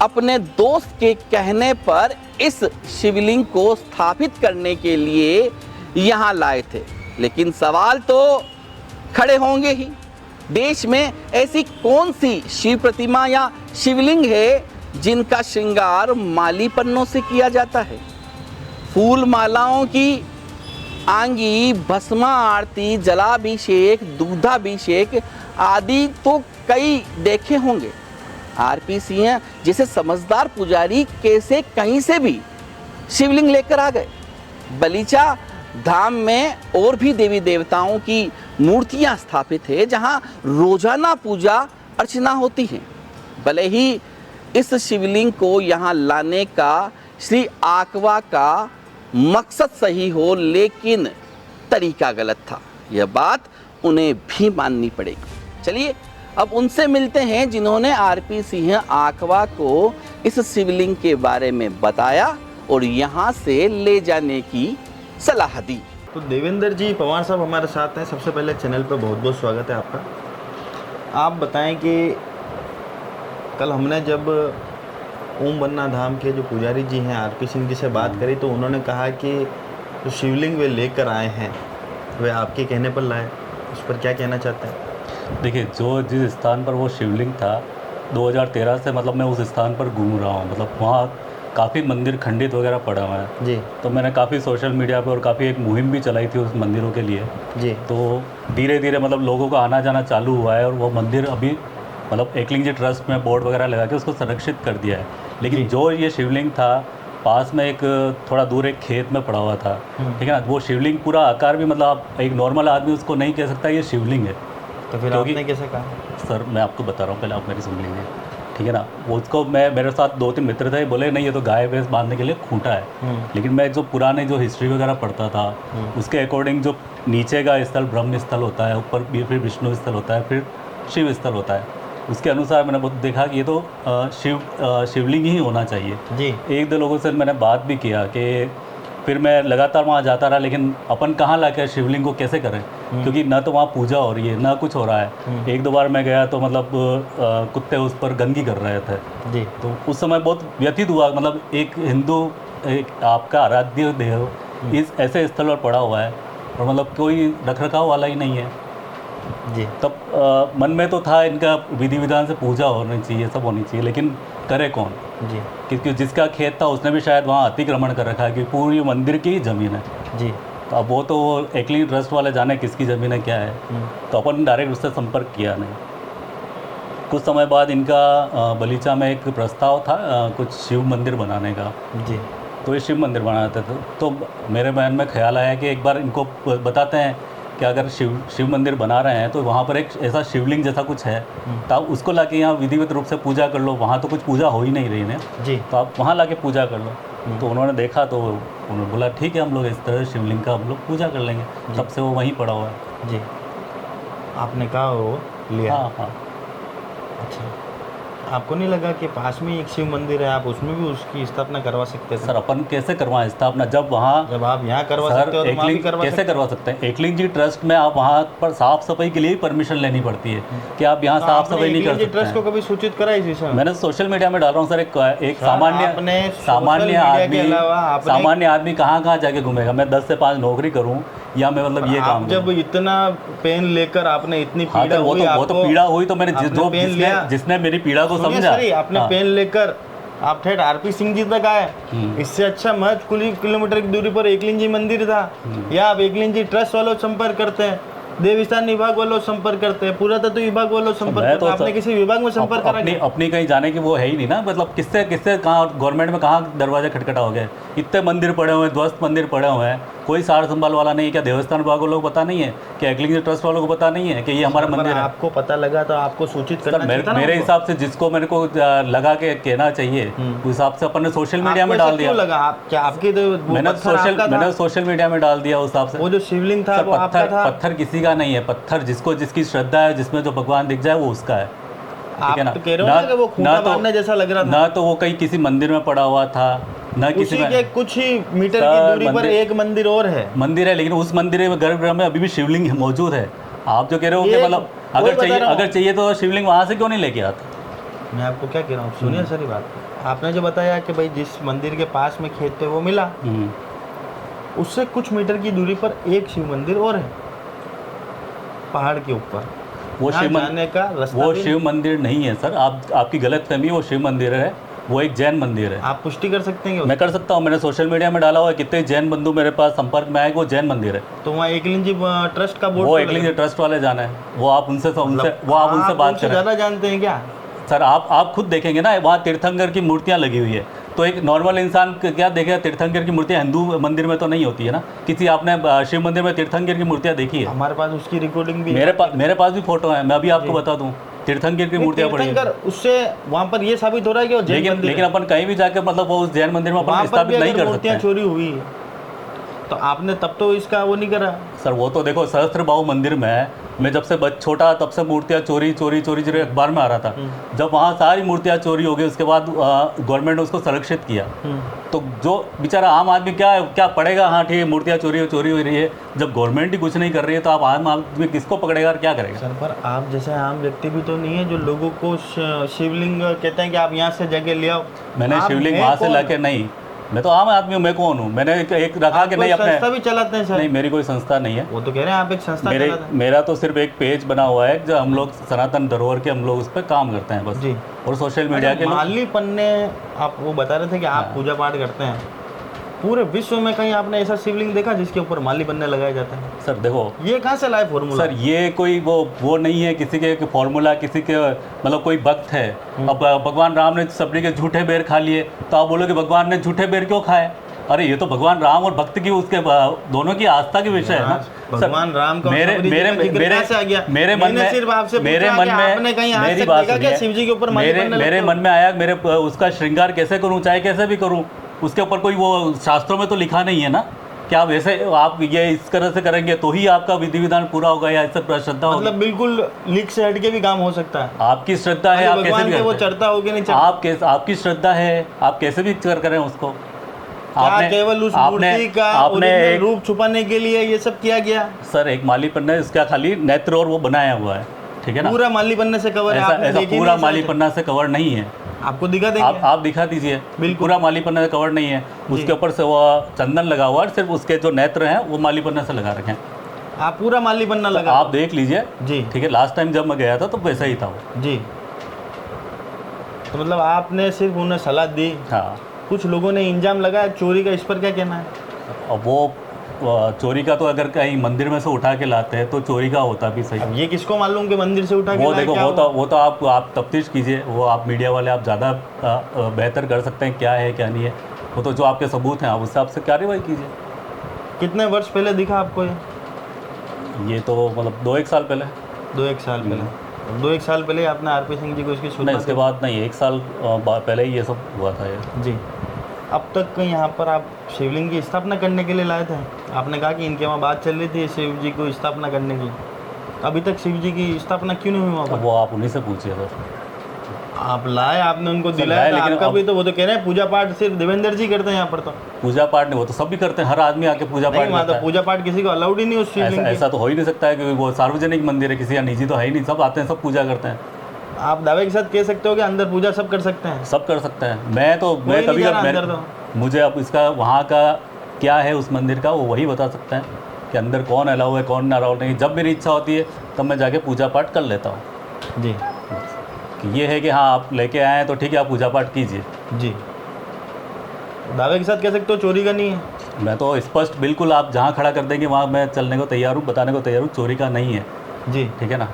अपने दोस्त के कहने पर इस शिवलिंग को स्थापित करने के लिए यहाँ लाए थे, लेकिन सवाल तो खड़े होंगे ही। देश में ऐसी कौन सी शिव प्रतिमा या शिवलिंग है जिनका श्रृंगार माली पन्नों से किया जाता है? फूल मालाओं की आंगी, भस्मा आरती, जलाभिषेक, दुग्धाभिषेक आदि तो कई देखे होंगे। आरपी सिंह जैसे समझदार पुजारी कैसे कहीं से भी शिवलिंग लेकर आ गए? बलीचा धाम में और भी देवी देवताओं की मूर्तियां स्थापित है, जहां रोजाना पूजा अर्चना होती है। भले ही इस शिवलिंग को यहां लाने का श्री आकवा का मकसद सही हो, लेकिन तरीका गलत था। यह बात उन्हें भी माननी पड़ेगी। चलिए अब उनसे मिलते हैं जिन्होंने आरपी सिंह आकवा को इस शिवलिंग के बारे में बताया और यहाँ से ले जाने की सलाह दी। तो देवेंद्र जी पवार साहब हमारे साथ हैं। सबसे पहले चैनल पर बहुत बहुत स्वागत है आपका। आप बताएं कि कल हमने जब ओमबन्ना धाम के जो पुजारी जी हैं आरपी सिंह जी से बात करी, तो उन्होंने कहा कि जो शिवलिंग वे लेकर आए हैं वे आपके कहने पर लाए। उस पर क्या कहना चाहते हैं? देखिए, जिस स्थान पर वो शिवलिंग था 2013 से मतलब मैं उस स्थान पर घूम रहा हूँ। मतलब वहाँ काफ़ी मंदिर खंडित वगैरह पड़ा हुआ है जी। तो मैंने काफ़ी सोशल मीडिया पर और काफ़ी एक मुहिम भी चलाई थी उस मंदिरों के लिए जी। तो धीरे धीरे मतलब लोगों का आना जाना चालू हुआ है और वो मंदिर अभी मतलब एकलिंग जी ट्रस्ट में बोर्ड वगैरह लगा के उसको संरक्षित कर दिया है। लेकिन जो ये शिवलिंग था पास में एक थोड़ा दूर एक खेत में पड़ा हुआ था, ठीक है ना। वो शिवलिंग पूरा आकार भी मतलब आप एक नॉर्मल आदमी उसको नहीं कह सकता ये शिवलिंग है। तो फिर आपने कैसे कहा? सर मैं आपको बता रहा हूँ, पहले आप मेरी सुन लीजिए, ठीक है ना। वो उसको मेरे साथ 2-3 मित्र थे, बोले नहीं ये तो गाय भैंस बांधने के लिए खूंटा है। लेकिन मैं जो पुराने जो हिस्ट्री वगैरह पढ़ता था उसके अकॉर्डिंग जो नीचे का स्थल ब्रह्म स्थल होता है, ऊपर भी फिर विष्णु स्थल होता है, फिर शिव स्थल होता है। उसके अनुसार मैंने बहुत देखा कि ये तो शिवलिंग ही होना चाहिए जी। 1-2 लोगों से मैंने बात भी किया कि फिर मैं लगातार वहाँ जाता रहा, लेकिन अपन कहाँ लाकर शिवलिंग को कैसे करें, क्योंकि ना तो वहाँ पूजा हो रही है ना कुछ हो रहा है। 1-2 बार मैं गया तो मतलब कुत्ते उस पर गंदगी कर रहे थे जी। तो उस समय बहुत व्यथित हुआ। मतलब एक हिंदू एक आपका आराध्य देव इस ऐसे स्थल पर पड़ा हुआ है और मतलब कोई रखरखाव वाला ही नहीं है जी। तब मन में तो था इनका विधि विधान से पूजा होनी चाहिए, सब होनी चाहिए, लेकिन करे कौन? जी। क्योंकि जिसका खेत था उसने भी शायद वहाँ अतिक्रमण कर रखा है कि पूरी मंदिर की ही ज़मीन है जी। तो अब वो तो एकलिंग ट्रस्ट वाले जाने किसकी ज़मीन है क्या है, तो अपन डायरेक्ट उससे संपर्क किया नहीं। कुछ समय बाद इनका बलीचा में एक प्रस्ताव था कुछ शिव मंदिर बनाने का जी। तो ये शिव मंदिर बनाते थे तो मेरे मन में ख्याल आया कि एक बार इनको बताते हैं कि अगर शिव मंदिर बना रहे हैं तो वहाँ पर एक ऐसा शिवलिंग जैसा कुछ है तो आप उसको लाके यहाँ विधिवत रूप से पूजा कर लो। वहाँ तो कुछ पूजा हो ही नहीं रही है जी। तो आप वहाँ लाके पूजा कर लो। तो उन्होंने देखा तो उन्होंने बोला ठीक है हम लोग इस तरह शिवलिंग का हम लोग पूजा कर लेंगे। तब से वो वहीं पड़ा हुआ है। जी। आपने कहा वो लिया? हाँ हाँ। अच्छा। आपको नहीं लगा कि पास में एक शिव मंदिर है, आप उसमें भी उसकी स्थापना करवा सकते थे? सर अपन कैसे करवाएं स्थापना जब वहाँ जब आप यहाँ करवा सर सकते हो तो वहाँ भी एकलिंग करवा कैसे सकते करवा सकते हैं? एकलिंग जी ट्रस्ट में आप वहाँ पर साफ सफाई के लिए ही परमिशन लेनी पड़ती है कि आप यहाँ हो। साफ आपने सफाई नहीं कर एकलिंग जी सकते ट्रस्ट को हैं। कभी सूचित करा इस विषय में? मैंने सोशल मीडिया में डाल रहा हूँ सर, एक सर, आपने सामान्य सोशल मीडिया के अलावा आपने- सामान्य आदमी कहाँ जाके घूमेगा? मैं 10 से 5 नौकरी करूँ या मैं मतलब ये काम आप जब करूँ? इतना पेन लेकर आपने इतनी हाँ पीड़ा तो हुई, वो तो आपको- पीड़ा हुई तो मैंने आपने जो पेन लिया। जिसने मेरी पीड़ा को सुनिए समझा। सर, आपने हाँ। पेन लेकर आप ठेठ आरपी सिंह जी तक आए। इससे अच्छा महज कुछ किलोमीटर की दूरी पर एकलिंग जी मंदिर था। या आप एकलिंग जी ट्रस्ट वालों से संपर्क करते हैं, देवस्थान विभाग वालों से संपर्क करते हैं, पुरातत्व विभाग वालों से संपर्क मैं करते तो हैं। आपने किसी विभाग में संपर्क करा क्या? अपनी कहीं जाने की वो है ही नहीं ना, मतलब किससे कहाँ गवर्नमेंट में कहाँ दरवाजा खटखटा हो गया? इतने मंदिर पड़े हुए हैं, ध्वस्त मंदिर पड़े हुए हैं, कोई सार संभाल वाला नहीं है। क्या देवस्थान विभाग वालों को पता नहीं है? क्या एकलिंग ट्रस्ट वालों को पता नहीं है कि ये हमारा पर मंदिर है? आपको पता लगा तो आपको सूचित सर करना चाहिए था ना मेरे उनको। हिसाब से जिसको मेरे को लगा के कहना चाहिए उस हिसाब से अपन ने सोशल मीडिया आपको में ऐसा डाल दिया। क्यों लगा? आप क्या आपके तो वो मैंने पत्थर आपका था? मैंने सोशल मीडिया में डाल दिया उस हिसाब से। वो जो शिवलिंग था सर वो आपका था? पत्थर किसी का नहीं है। पत्थर जिसकी श्रद्धा है, जिसमें जो भगवान दिख जाए वो उसका है। आप ठीक है ना? तो कह रहे हो ना कि वो खूंटा बांधने जैसा लग रहा था। ना तो वो कहीं किसी मंदिर में पड़ा हुआ था, ना किसी उसी में के कुछ ही मीटर सर, की दूरी पर मंदिर- एक मंदिर और है। मंदिर है, लेकिन उस मंदिर में गर्भगृह में अभी भी शिवलिंग मौजूद है। आप जो कह रहे हो कि ये मतलब वही बता रहा हूँ। अगर चाहिए तो शिवलिंग वहाँ से क्यों नहीं लेके आते? मैं आपको क्या कह रहा हूँ, सुनिए सारी बात। आपने जो बताया कि भाई जिस मंदिर के पास में खेत पे वो मिला, उससे कुछ मीटर की दूरी पर एक शिव मंदिर और है, पहाड़ के ऊपर। वो यहाँ शिव जाने का रास्ता वो भी- शिव मंदिर नहीं है सर, आपकी गलत फहमी। वो शिव मंदिर है, वो एक जैन मंदिर है। आप पुष्टि कर सकते हैं मैं कर सकता हूँ, मैंने सोशल मीडिया में डाला हुआ है। कितने जैन बंधु मेरे पास संपर्क में आए, वो जैन मंदिर है। तो वहाँ एकलिंग जी ट्रस्ट का बोर्ड वो तो एकलिंग लगा। ट्रस्ट वाले जाना है, वो आप उनसे मतलब वो आप उनसे बात उनसे करें। ज्यादा जानते हैं क्या? सर आप खुद देखेंगे ना, वहाँ तीर्थंकर की मूर्तियाँ लगी हुई है। तो एक नॉर्मल इंसान क्या देखेगा? तीर्थंकर की मूर्तियाँ हिंदू मंदिर में तो नहीं होती है ना। किसी आपने शिव मंदिर में तीर्थंकर की मूर्तियाँ देखी है? हमारे पास उसकी रिकॉर्डिंग भी मेरे पास भी फोटो है, मैं अभी आपको बता दूँ। तीर्थंकर की मूर्तियाँ पड़ी हैं। तीर्थंकर, उससे वहाँ पर ये साबित हो रहा है कि वो जैन मंदिर लेकिन अपन कहीं भी जाके मतलब वो उस जैन मंदिर में अपन वहाँ पर भी स्थापित नहीं अगर कर सकते मूर्तियाँ हैं। चोरी हुई है तो आपने तब तो इसका वो नहीं करा। सर वो तो देखो, सहस्त्रबाहु मंदिर में मैं जब से छोटा तब से मूर्तियाँ चोरी अखबार में आ रहा था। जब वहाँ सारी मूर्तियाँ चोरी हो गई, उसके बाद गवर्नमेंट ने उसको संरक्षित किया। तो जो बेचारा आम आदमी क्या पड़ेगा? हाँ ठीक है, मूर्तियाँ चोरी हो रही है। जब गवर्नमेंट ही कुछ नहीं कर रही है तो आप आम आदमी किसको पकड़ेगा और क्या करेगा? सर पर आप जैसे आम व्यक्ति भी तो नहीं है जो लोगों को शिवलिंग कहते हैं कि आप यहाँ से जगह ले आओ। मैंने आप शिवलिंग हैं वहाँ से कौन? लाके नहीं, मैं तो आम आदमी हूँ। मैं कौन हूँ? मैंने एक रखा आप कि कोई नहीं संस्था अपने भी चलाते हैं सर? नहीं, मेरी कोई संस्था नहीं है। वो तो कह रहे हैं आप एक संस्था चलाते हैं। मेरा तो सिर्फ एक पेज बना हुआ है जो हम लोग सनातन धरोहर के हम लोग उस पर काम करते हैं बस। जी। और सोशल मीडिया के लोग माली पन्ने, आप वो बता रहे थे कि आप पूजा पाठ करते हैं, पूरे विश्व में कहीं आपने ऐसा शिवलिंग देखा जिसके ऊपर माली पन्ने लगाए जाते हैं? सर देखो, ये कहाँ से लाए फॉर्मूला? सर ये कोई वो नहीं है किसी के फॉर्मूला, किसी के मतलब कोई भक्त है। अब भगवान राम ने सब्जी के झूठे बेर खा लिए तो आप बोलोगे भगवान ने झूठे बेर क्यों खाए? अरे ये तो भगवान राम और भक्त की उसके दोनों की आस्था के विषय है ना। भगवान राम का मेरे सबरी जी का जिक्र कहाँ से आ गया? मेरे मन मैंने में सिर्फ आपसे मेरे पूछा मन कि में आपने कहीं आज मेरी तक बात देखा सुनिए। क्या शिव जी के ऊपर माली पन्ने मेरे लगते हो? मन में आया, मेरे उसका श्रृंगार कैसे करूं, चाहे कैसे भी करूं, उसके ऊपर कोई वो शास्त्रों में तो लिखा नहीं है ना कि आप वैसे आप ये इस तरह से करेंगे तो ही आपका विधि विधान पूरा होगा या इससे श्रद्धा होगी। मतलब बिल्कुल लीक से हटके भी काम हो सकता है। आपकी श्रद्धा है, आप कैसे भगवान भी के वो करते हैं। चढ़ता हो कि नहीं चढ़ता? आपकी श्रद्धा है, आप कैसे भी करें उसको। क्या केवल उस मूर्ति का ओरिजिनल रूप छुपाने के लिए ये सब किया गया? सर एक माली पन्ना इसका खाली नेत्र और वो बनाया हुआ है, ठीक है ना। पूरा माली पन्ने से कवर है, ऐसा आपने ऐसा देखी पूरा नहीं माली शायद? पन्ना से कवर नहीं है। आपको दिखा देंगे। आप दिखा दीजिए, बिल्कुल। पूरा माली पन्ना से कवर नहीं है। उसके ऊपर से वो चंदन लगा हुआ है, सिर्फ उसके जो नेत्र हैं वो माली पन्ना से लगा रखे हैं। आप पूरा माली पन्ना लगा आप देख लीजिए, जी ठीक है। लास्ट टाइम जब मैं गया था तो वैसा ही था वो। जी। तो मतलब आपने सिर्फ उन्हें सलाह दी, हाँ। कुछ लोगों ने इंजाम लगाया चोरी का, इस पर क्या कहना है? अब वो चोरी का तो अगर कहीं मंदिर में से उठा के लाते हैं तो चोरी का होता भी सही। अब ये किसको मालूम कि मंदिर से उठा के वो लाए, देखो क्या हुआ? वो तो आप तफ्तीश कीजिए, वो आप मीडिया वाले आप ज़्यादा बेहतर कर सकते हैं क्या है क्या नहीं है। वो तो जो आपके सबूत हैं आप उस हिसाब से कार्रवाई कीजिए। कितने वर्ष पहले दिखा आपको ये तो मतलब 2-1 साल पहले। 2-1 साल पहले? 2-1 साल पहले आपने आरपी सिंह जी को इसकी नहीं, शुरुआत इसके बाद नहीं, 1 साल पहले ही ये सब हुआ था ये। जी। अब तक यहाँ पर आप शिवलिंग की स्थापना करने के लिए लाए थे, आपने कहा कि इनके वहाँ बात चल रही थी शिव जी को स्थापना करने की, अभी तक शिव जी की स्थापना क्यों नहीं हुई वहाँ अब पर? वो आप उन्हीं से पूछिए सर। आप लाए, आपने उनको लाए, दिलाया, लेकिन आपका अब- भी तो वो तो कह रहे हैं पूजा पाठ सिर्फ देवेंद्र जी करते हैं यहाँ पर। तो पूजा पाठ नहीं, वो तो सब भी करते हैं, हर आदमी आके पूजा नहीं, पाठ वहाँ करता तो है। पूजा पाठ किसी को अलाउड ही नहीं उस शिवलिंग ऐसा की। ऐसा तो हो ही नहीं सकता है, क्योंकि वो सार्वजनिक मंदिर है, किसी का निजी तो है ही नहीं, सब आते हैं, सब पूजा करते हैं। आप दावे के साथ कह सकते हो कि अंदर पूजा सब कर सकते हैं? सब कर सकते हैं। मैं नहीं कभी जा रहा मैं, अंदर तो। मुझे अब इसका वहाँ का क्या है उस मंदिर का, वो वही बता सकते हैं कि अंदर कौन अलाउ है कौन अलाउ नहीं। जब मेरी इच्छा होती है तब मैं जाके पूजा पाठ कर लेता हूँ। जी कि ये है कि हाँ आप लेके आए हैं तो ठीक है, आप पूजा पाठ कीजिए। जी, दावे के साथ कह सकते हो चोरी का नहीं है? मैं तो स्पष्ट बिल्कुल, आप जहाँ खड़ा कर देंगे वहाँ मैं चलने को तैयार हूँ, बताने को तैयार हूँ, चोरी का नहीं है। जी ठीक है ना।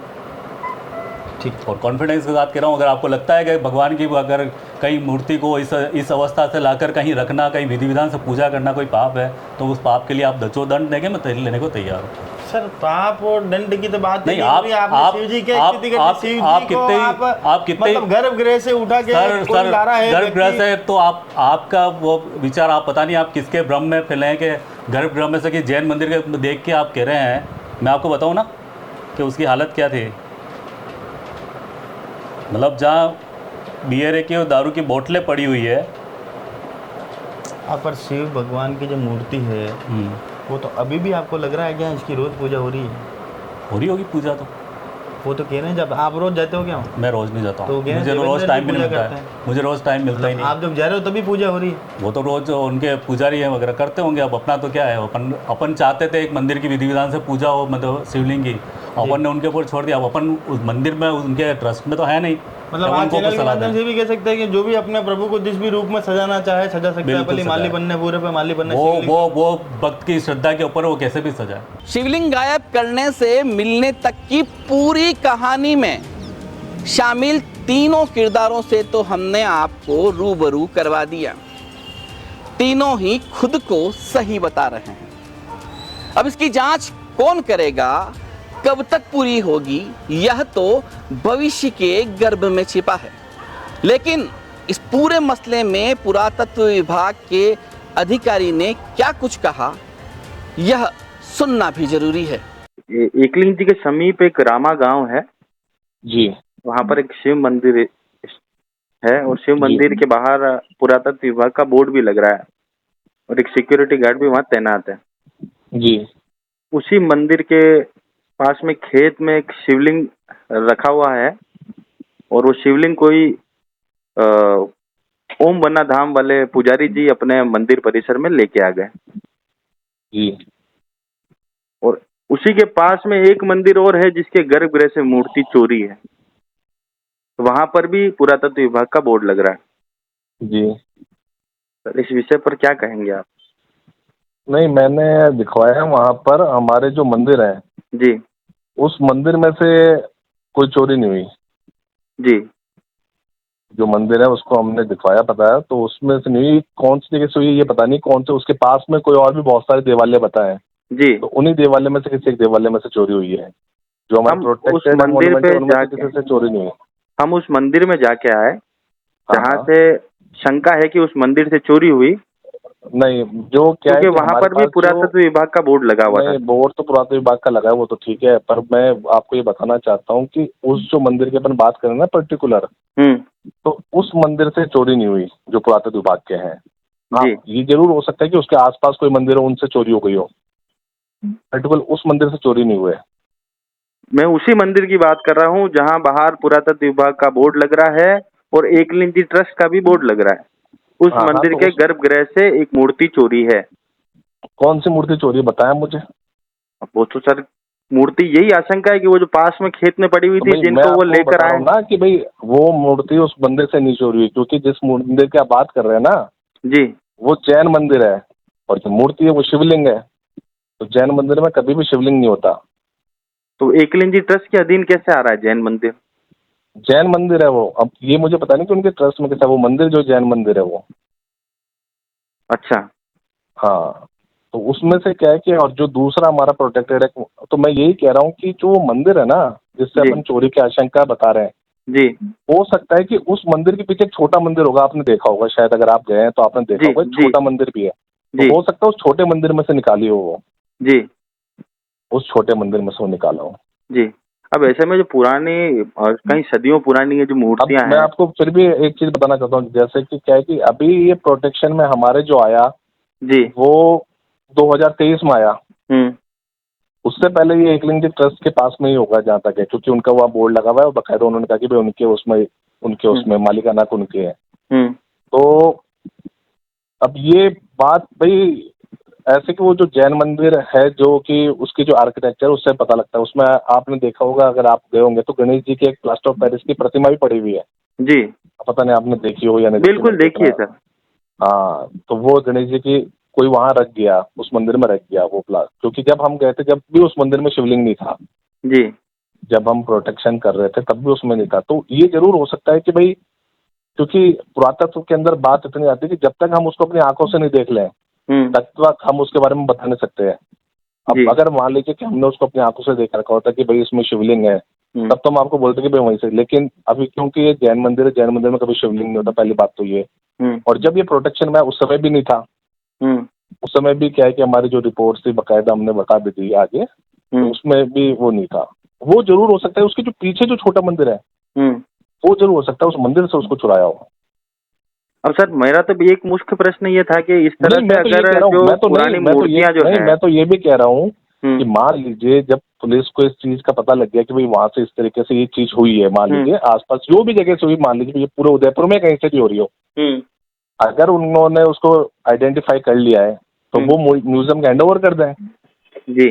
ठीक। और कॉन्फिडेंस के साथ कह रहा हूँ, अगर आपको लगता है कि भगवान की अगर कहीं मूर्ति को इस अवस्था से लाकर कहीं रखना, कहीं विधि विधान से पूजा करना कोई पाप है, तो उस पाप के लिए आप दंड देंगे, मैं लेने को तैयार हूँ। सर पाप और दंड की तो बात नहीं, ही आप शिव जी के आप स्थिति करके शिव जी को आप कितने मतलब गर्भगृह से उठा के सर कोई ला रहा है गर्भगृह व्यक्ति। से, तो आपका वो विचार, आप पता नहीं आप किसके भ्रम में फैले हैं कि गर्भगृह में से कि जैन मंदिर के देख के आप कह रहे हैं। मैं आपको बताऊं ना कि उसकी हालत क्या थी। मतलब जहाँ बियर की और दारू की बोतलें पड़ी हुई है। पर शिव भगवान की जो मूर्ति है वो तो अभी भी आपको लग रहा है क्या इसकी रोज पूजा हो रही है? हो रही होगी पूजा तो। वो तो कह रहे हैं जब आप रोज जाते हो क्या? मैं रोज नहीं जाता तो हूँ, क्या मुझे देवेंद्र रोज जी टाइम भी नहीं पूजा मिलता करते है, हैं? मुझे रोज टाइम मिलता ही नहीं। आप जब जा रहे हो तभी पूजा हो रही है? वो तो रोज उनके पुजारी है वगैरह करते होंगे। अब अपना तो क्या है, अपन चाहते थे एक मंदिर की विधि विधान से पूजा हो, मतलब शिवलिंग की, अपन ने उनके ऊपर छोड़ दिया। अब अपन उस मंदिर में उनके ट्रस्ट में तो है नहीं, मतलब अब आप उनको चैनल के सलाह माध्यम दें। से भी कह सकते हैं कि जो भी अपने प्रभु को जिस भी रूप में सजाना चाहे सजा सकता है। बिल्कुल पहले माली सजाए। बनने पूरे पे माली बनने वो भक्त की श्रद्धा के ऊपर वो कैसे भी सजाए। शिवलिंग गायब करने से मिलने तक की पूरी कहानी में शामिल तीनों किरदारों से तो हमने आपको रूबरू करवा दिया। तीनों ही खुद को सही बता रहे हैं। अब इसकी जांच कौन करेगा, कब तक पूरी होगी, यह तो भविष्य के गर्भ में छिपा है। लेकिन इस पूरे मसले में पुरातत्व विभाग के अधिकारी ने क्या कुछ कहा, यह सुनना भी जरूरी है। एकलिंग जी के समीप एक रामा गांव है जी। वहाँ पर एक शिव मंदिर है और शिव मंदिर के बाहर पुरातत्व विभाग का बोर्ड भी लग रहा है और एक सिक्योरिटी गार्ड भी वहाँ तैनात है। जी। उसी मंदिर के पास में खेत में एक शिवलिंग रखा हुआ है और वो शिवलिंग कोई ओम बन्ना धाम वाले पुजारी जी अपने मंदिर परिसर में लेके आ गए। जी। और उसी के पास में एक मंदिर और है जिसके गर्भगृह से मूर्ति चोरी है, तो वहां पर भी पुरातत्व विभाग का बोर्ड लग रहा है। जी। सर इस विषय पर क्या कहेंगे आप? नहीं, मैंने दिखवाया वहाँ पर हमारे जो मंदिर है जी उस मंदिर में से कोई चोरी नहीं हुई। जी जो मंदिर है उसको हमने दिखवाया, बताया, तो उसमें से नहीं हुई। कौन सी जगह से हुई ये पता नहीं, कौन से उसके पास में कोई और भी बहुत सारे देवालय बताए, जी। तो उन्हीं देवालय में से किसी एक देवालय में से चोरी हुई है। जो हमारे हम प्रोटेक्टेड उस मंदिर मॉन्यूमेंट है पे उनमें से जाके- किसी से चोरी नहीं हुई। हम उस मंदिर में जाके आए जहाँ हाँ। से शंका है कि उस मंदिर से चोरी हुई, नहीं, जो क्या है क्योंकि कि वहां हमारे पर भी पास पुरातत्व विभाग का बोर्ड लगा हुआ था। नहीं, बोर्ड तो पुरातत्व विभाग का लगा है, वो तो ठीक है, पर मैं आपको ये बताना चाहता हूँ कि उस जो मंदिर की अपन बात करें ना पर्टिकुलर, तो उस मंदिर से चोरी नहीं हुई जो पुरातत्व विभाग के हैं। हाँ, जी। ये जरूर हो सकता है कि उसके आसपास कोई मंदिर हो उनसे चोरी हो गई हो, पर्टिकुलर उस मंदिर से चोरी नहीं हुए। मैं उसी मंदिर की बात कर रहा हूँ जहाँ बाहर पुरातत्व विभाग का बोर्ड लग रहा है और एकलिंग जी ट्रस्ट का भी बोर्ड लग रहा है। उस हाँ, मंदिर तो के गर्भगृह से एक मूर्ति चोरी है। कौन सी मूर्ति चोरी है बताया मुझे। अब वो तो सर मूर्ति यही आशंका है कि वो जो पास में खेत में पड़ी हुई तो थी भाई, मैं जिनको वो आपको लेकर बता रहा आए हूँ ना कि भाई वो मूर्ति उस मंदिर से नहीं चोरी हुई, क्योंकि जिस मंदिर की आप बात कर रहे हैं ना जी, वो जैन मंदिर है और जो मूर्ति है वो शिवलिंग है। तो जैन मंदिर में कभी भी शिवलिंग नहीं होता। तो एकलिंग जी ट्रस्ट के अधीन कैसे आ रहा है जैन मंदिर? जैन मंदिर है वो। अब ये मुझे पता नहीं कि उनके ट्रस्ट में कैसा, वो मंदिर जो जैन मंदिर है वो। अच्छा। हाँ, तो उसमें से क्या है कि और जो दूसरा हमारा प्रोटेक्टेड है, तो मैं यही कह रहा हूँ कि जो मंदिर है ना जिससे जी। अपन चोरी की आशंका बता रहे हैं, जी हो सकता है कि उस मंदिर के पीछे एक छोटा मंदिर होगा, आपने देखा होगा शायद, अगर आप गए हैं तो आपने देखा जी, होगा जी। छोटा मंदिर भी है। जी तो हो सकता है उस छोटे मंदिर में से निकाली हो वो, जी उस छोटे मंदिर में से वो निकाला हो। जी। अब ऐसे में जो पुरानी और कई सदियों पुरानी ये जो अब मूर्तियां मैं हैं, आपको फिर भी एक चीज बताना चाहता हूँ, जैसे कि क्या है कि अभी ये प्रोटेक्शन में हमारे जो आया जी, वो 2023 में आया। उससे पहले ये एकलिंग जी ट्रस्ट के पास में ही होगा जहाँ तक है, क्योंकि उनका वहाँ बोर्ड लगा हुआ है और बाकायदा उन्होंने कहा कि भाई उनके उसमें मालिकाना उनके है। तो अब ये बात भाई ऐसे कि वो जो जैन मंदिर है जो कि उसकी जो आर्किटेक्चर उससे पता लगता है, उसमें आपने देखा होगा अगर आप गए होंगे तो गणेश जी की एक प्लास्टर ऑफ पेरिस की प्रतिमा भी पड़ी हुई है। जी, पता नहीं आपने देखी हो या नहीं। बिल्कुल देखिए सर। हाँ, तो वो गणेश जी की कोई वहां रख गया, उस मंदिर में रख गया वो प्लास, क्योंकि जब हम गए थे जब भी उस मंदिर में शिवलिंग नहीं था, जी, जब हम प्रोटेक्शन कर रहे थे तब भी उसमें नहीं था। तो ये जरूर हो सकता है कि भाई, क्योंकि पुरातत्व के अंदर बात इतनी आती है कि जब तक हम उसको अपनी आंखों से नहीं देख लें तब तक हम उसके बारे में बता नहीं सकते हैं। जी। अब अगर मान लीजिए कि हमने उसको अपनी आंखों से देख रखा होता कि भाई इसमें शिवलिंग है, तब तो हम आपको बोलते कि भाई वहीं से, लेकिन अभी क्योंकि ये जैन मंदिर है, जैन मंदिर में कभी शिवलिंग नहीं होता, पहली बात तो ये। और जब ये प्रोटेक्शन में उस समय भी नहीं था, उस समय भी क्या है कि हमारी जो रिपोर्ट थी बकायदा हमने बता भी दी आगे, तो उसमें भी वो नहीं था। वो जरूर हो सकता है उसके जो पीछे जो छोटा मंदिर है वो जरूर हो सकता है उस मंदिर से उसको चुराया हो। अब सर मेरा तो भी एक मुख्य प्रश्न ये था कि इस तरह से अगर जो पुरानी मूर्तियां जो है, मैं तो ये भी कह रहा हूँ कि मान लीजिए जब पुलिस को इस चीज का पता लग गया कि भाई वहां से इस तरीके से ये चीज हुई है, मान लीजिए आसपास जो भी जगह से हुई, मान लीजिए ये पूरे उदयपुर में कहीं से भी हो रही हो, अगर उन्होंने उसको आइडेंटिफाई कर लिया है तो वो म्यूजियम के हैंडओवर कर दें। जी,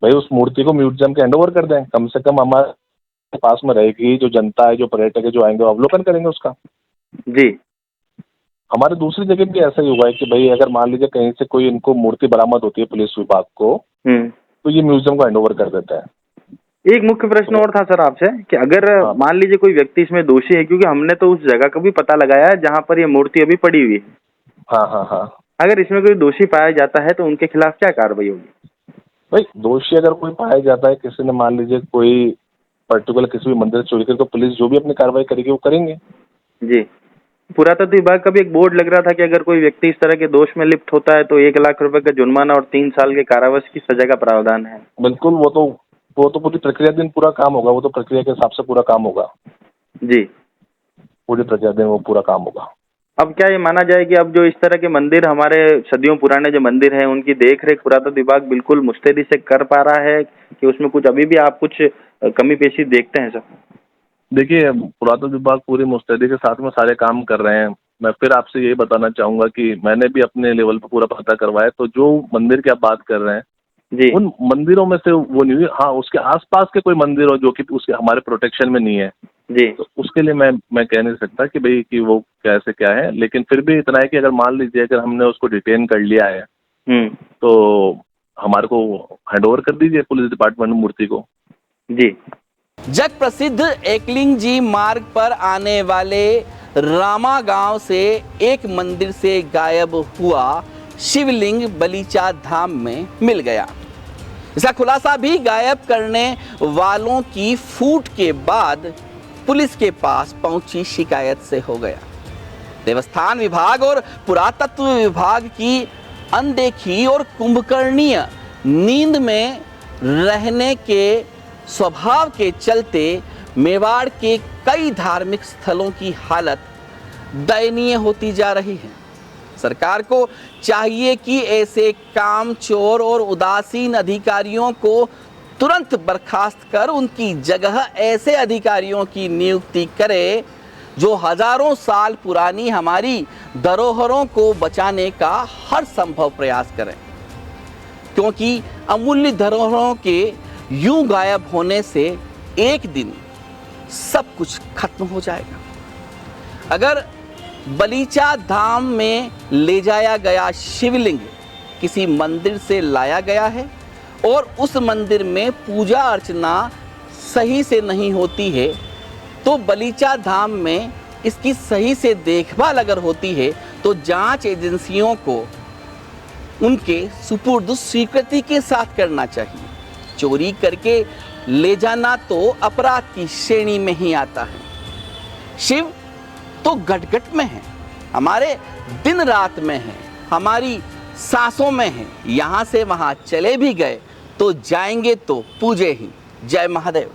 भाई उस मूर्ति को म्यूजियम के हैंडओवर कर दें, कम से कम हमारे पास में रहेगी, जो जनता है, जो पर्यटक है जो आएंगे वो अवलोकन करेंगे उसका। जी, हमारे दूसरी जगह भी ऐसा ही हुआ है कि भाई अगर मान लीजिए कहीं से कोई इनको मूर्ति बरामद होती है पुलिस विभाग को, तो ये म्यूजियम को हैंडओवर कर देता है। एक मुख्य प्रश्न और था सर आपसे कि अगर मान लीजिए कोई व्यक्ति इसमें दोषी है, क्योंकि हमने तो उस जगह का भी पता लगाया है जहाँ पर ये मूर्ति अभी पड़ी हुई है। हाँ हाँ हाँ। अगर इसमें कोई दोषी पाया जाता है तो उनके खिलाफ क्या कार्रवाई होगी? भाई दोषी अगर कोई पाया जाता है, किसी ने मान लीजिए कोई पर्टिकुलर किसी भी मंदिर चोरी कर, तो पुलिस जो भी अपनी कार्रवाई करेगी वो करेंगे। जी, पुरातत्व विभाग का भी एक बोर्ड लग रहा था कि अगर कोई व्यक्ति इस तरह के दोष में लिप्त होता है तो 1 लाख रुपए का जुर्माना और 3 साल के कारावास की सजा का प्रावधान है। बिल्कुल, वो तो पूरी प्रक्रिया दिन पूरा काम होगा, वो तो प्रक्रिया के हिसाब से पूरा काम होगा जी, पूरी प्रक्रिया दिन वो पूरा काम होगा। अब क्या ये माना जाए कि अब जो इस तरह के मंदिर, हमारे सदियों पुराने जो मंदिर हैं, उनकी देख रेख पुरातत्व विभाग बिल्कुल मुस्तैदी से कर पा रहा है कि उसमें कुछ अभी भी आप कुछ कमी पेशी देखते हैं सर? देखिए, पुरातत्व विभाग पूरी मुस्तैदी के साथ में सारे काम कर रहे हैं। मैं फिर आपसे यही बताना चाहूंगा कि मैंने भी अपने लेवल पर पूरा पता करवाया, तो जो मंदिर की आप बात कर रहे हैं जी, उन मंदिरों में से वो नहीं हुई। हाँ, उसके आसपास के कोई मंदिर हो जो कि उसके हमारे प्रोटेक्शन में नहीं है जी, तो उसके लिए मैं कह नहीं सकता कि भाई कि वो कैसे क्या है, लेकिन फिर भी इतना है कि अगर मान लीजिए अगर हमने उसको डिटेन कर लिया है तो हमारे को हैंडओवर कर दीजिए पुलिस डिपार्टमेंट में मूर्ति को। जी। जग प्रसिद्ध एकलिंग जी मार्ग पर आने वाले रामा गांव से एक मंदिर से गायब हुआ शिवलिंग बलीचा धाम में मिल गया। इसका खुलासा भी गायब करने वालों की फूट के बाद पुलिस के पास पहुंची शिकायत से हो गया। देवस्थान विभाग और पुरातत्व विभाग की अनदेखी और कुंभकर्णीय नींद में रहने के स्वभाव के चलते मेवाड़ के कई धार्मिक स्थलों की हालत दयनीय होती जा रही है। सरकार को चाहिए कि ऐसे कामचोर और उदासीन अधिकारियों को तुरंत बर्खास्त कर उनकी जगह ऐसे अधिकारियों की नियुक्ति करे जो हजारों साल पुरानी हमारी धरोहरों को बचाने का हर संभव प्रयास करें, क्योंकि अमूल्य धरोहरों के यूं गायब होने से एक दिन सब कुछ खत्म हो जाएगा। अगर बलीचा धाम में ले जाया गया शिवलिंग किसी मंदिर से लाया गया है और उस मंदिर में पूजा अर्चना सही से नहीं होती है, तो बलीचा धाम में इसकी सही से देखभाल अगर होती है तो जांच एजेंसियों को उनके सुपुर्द स्वीकृति के साथ करना चाहिए। चोरी करके ले जाना तो अपराध की श्रेणी में ही आता है। शिव तो गट-गट में है, हमारे दिन रात में है, हमारी सांसों में है। यहाँ से वहाँ चले भी गए तो जाएंगे तो पूजे ही। जय महादेव।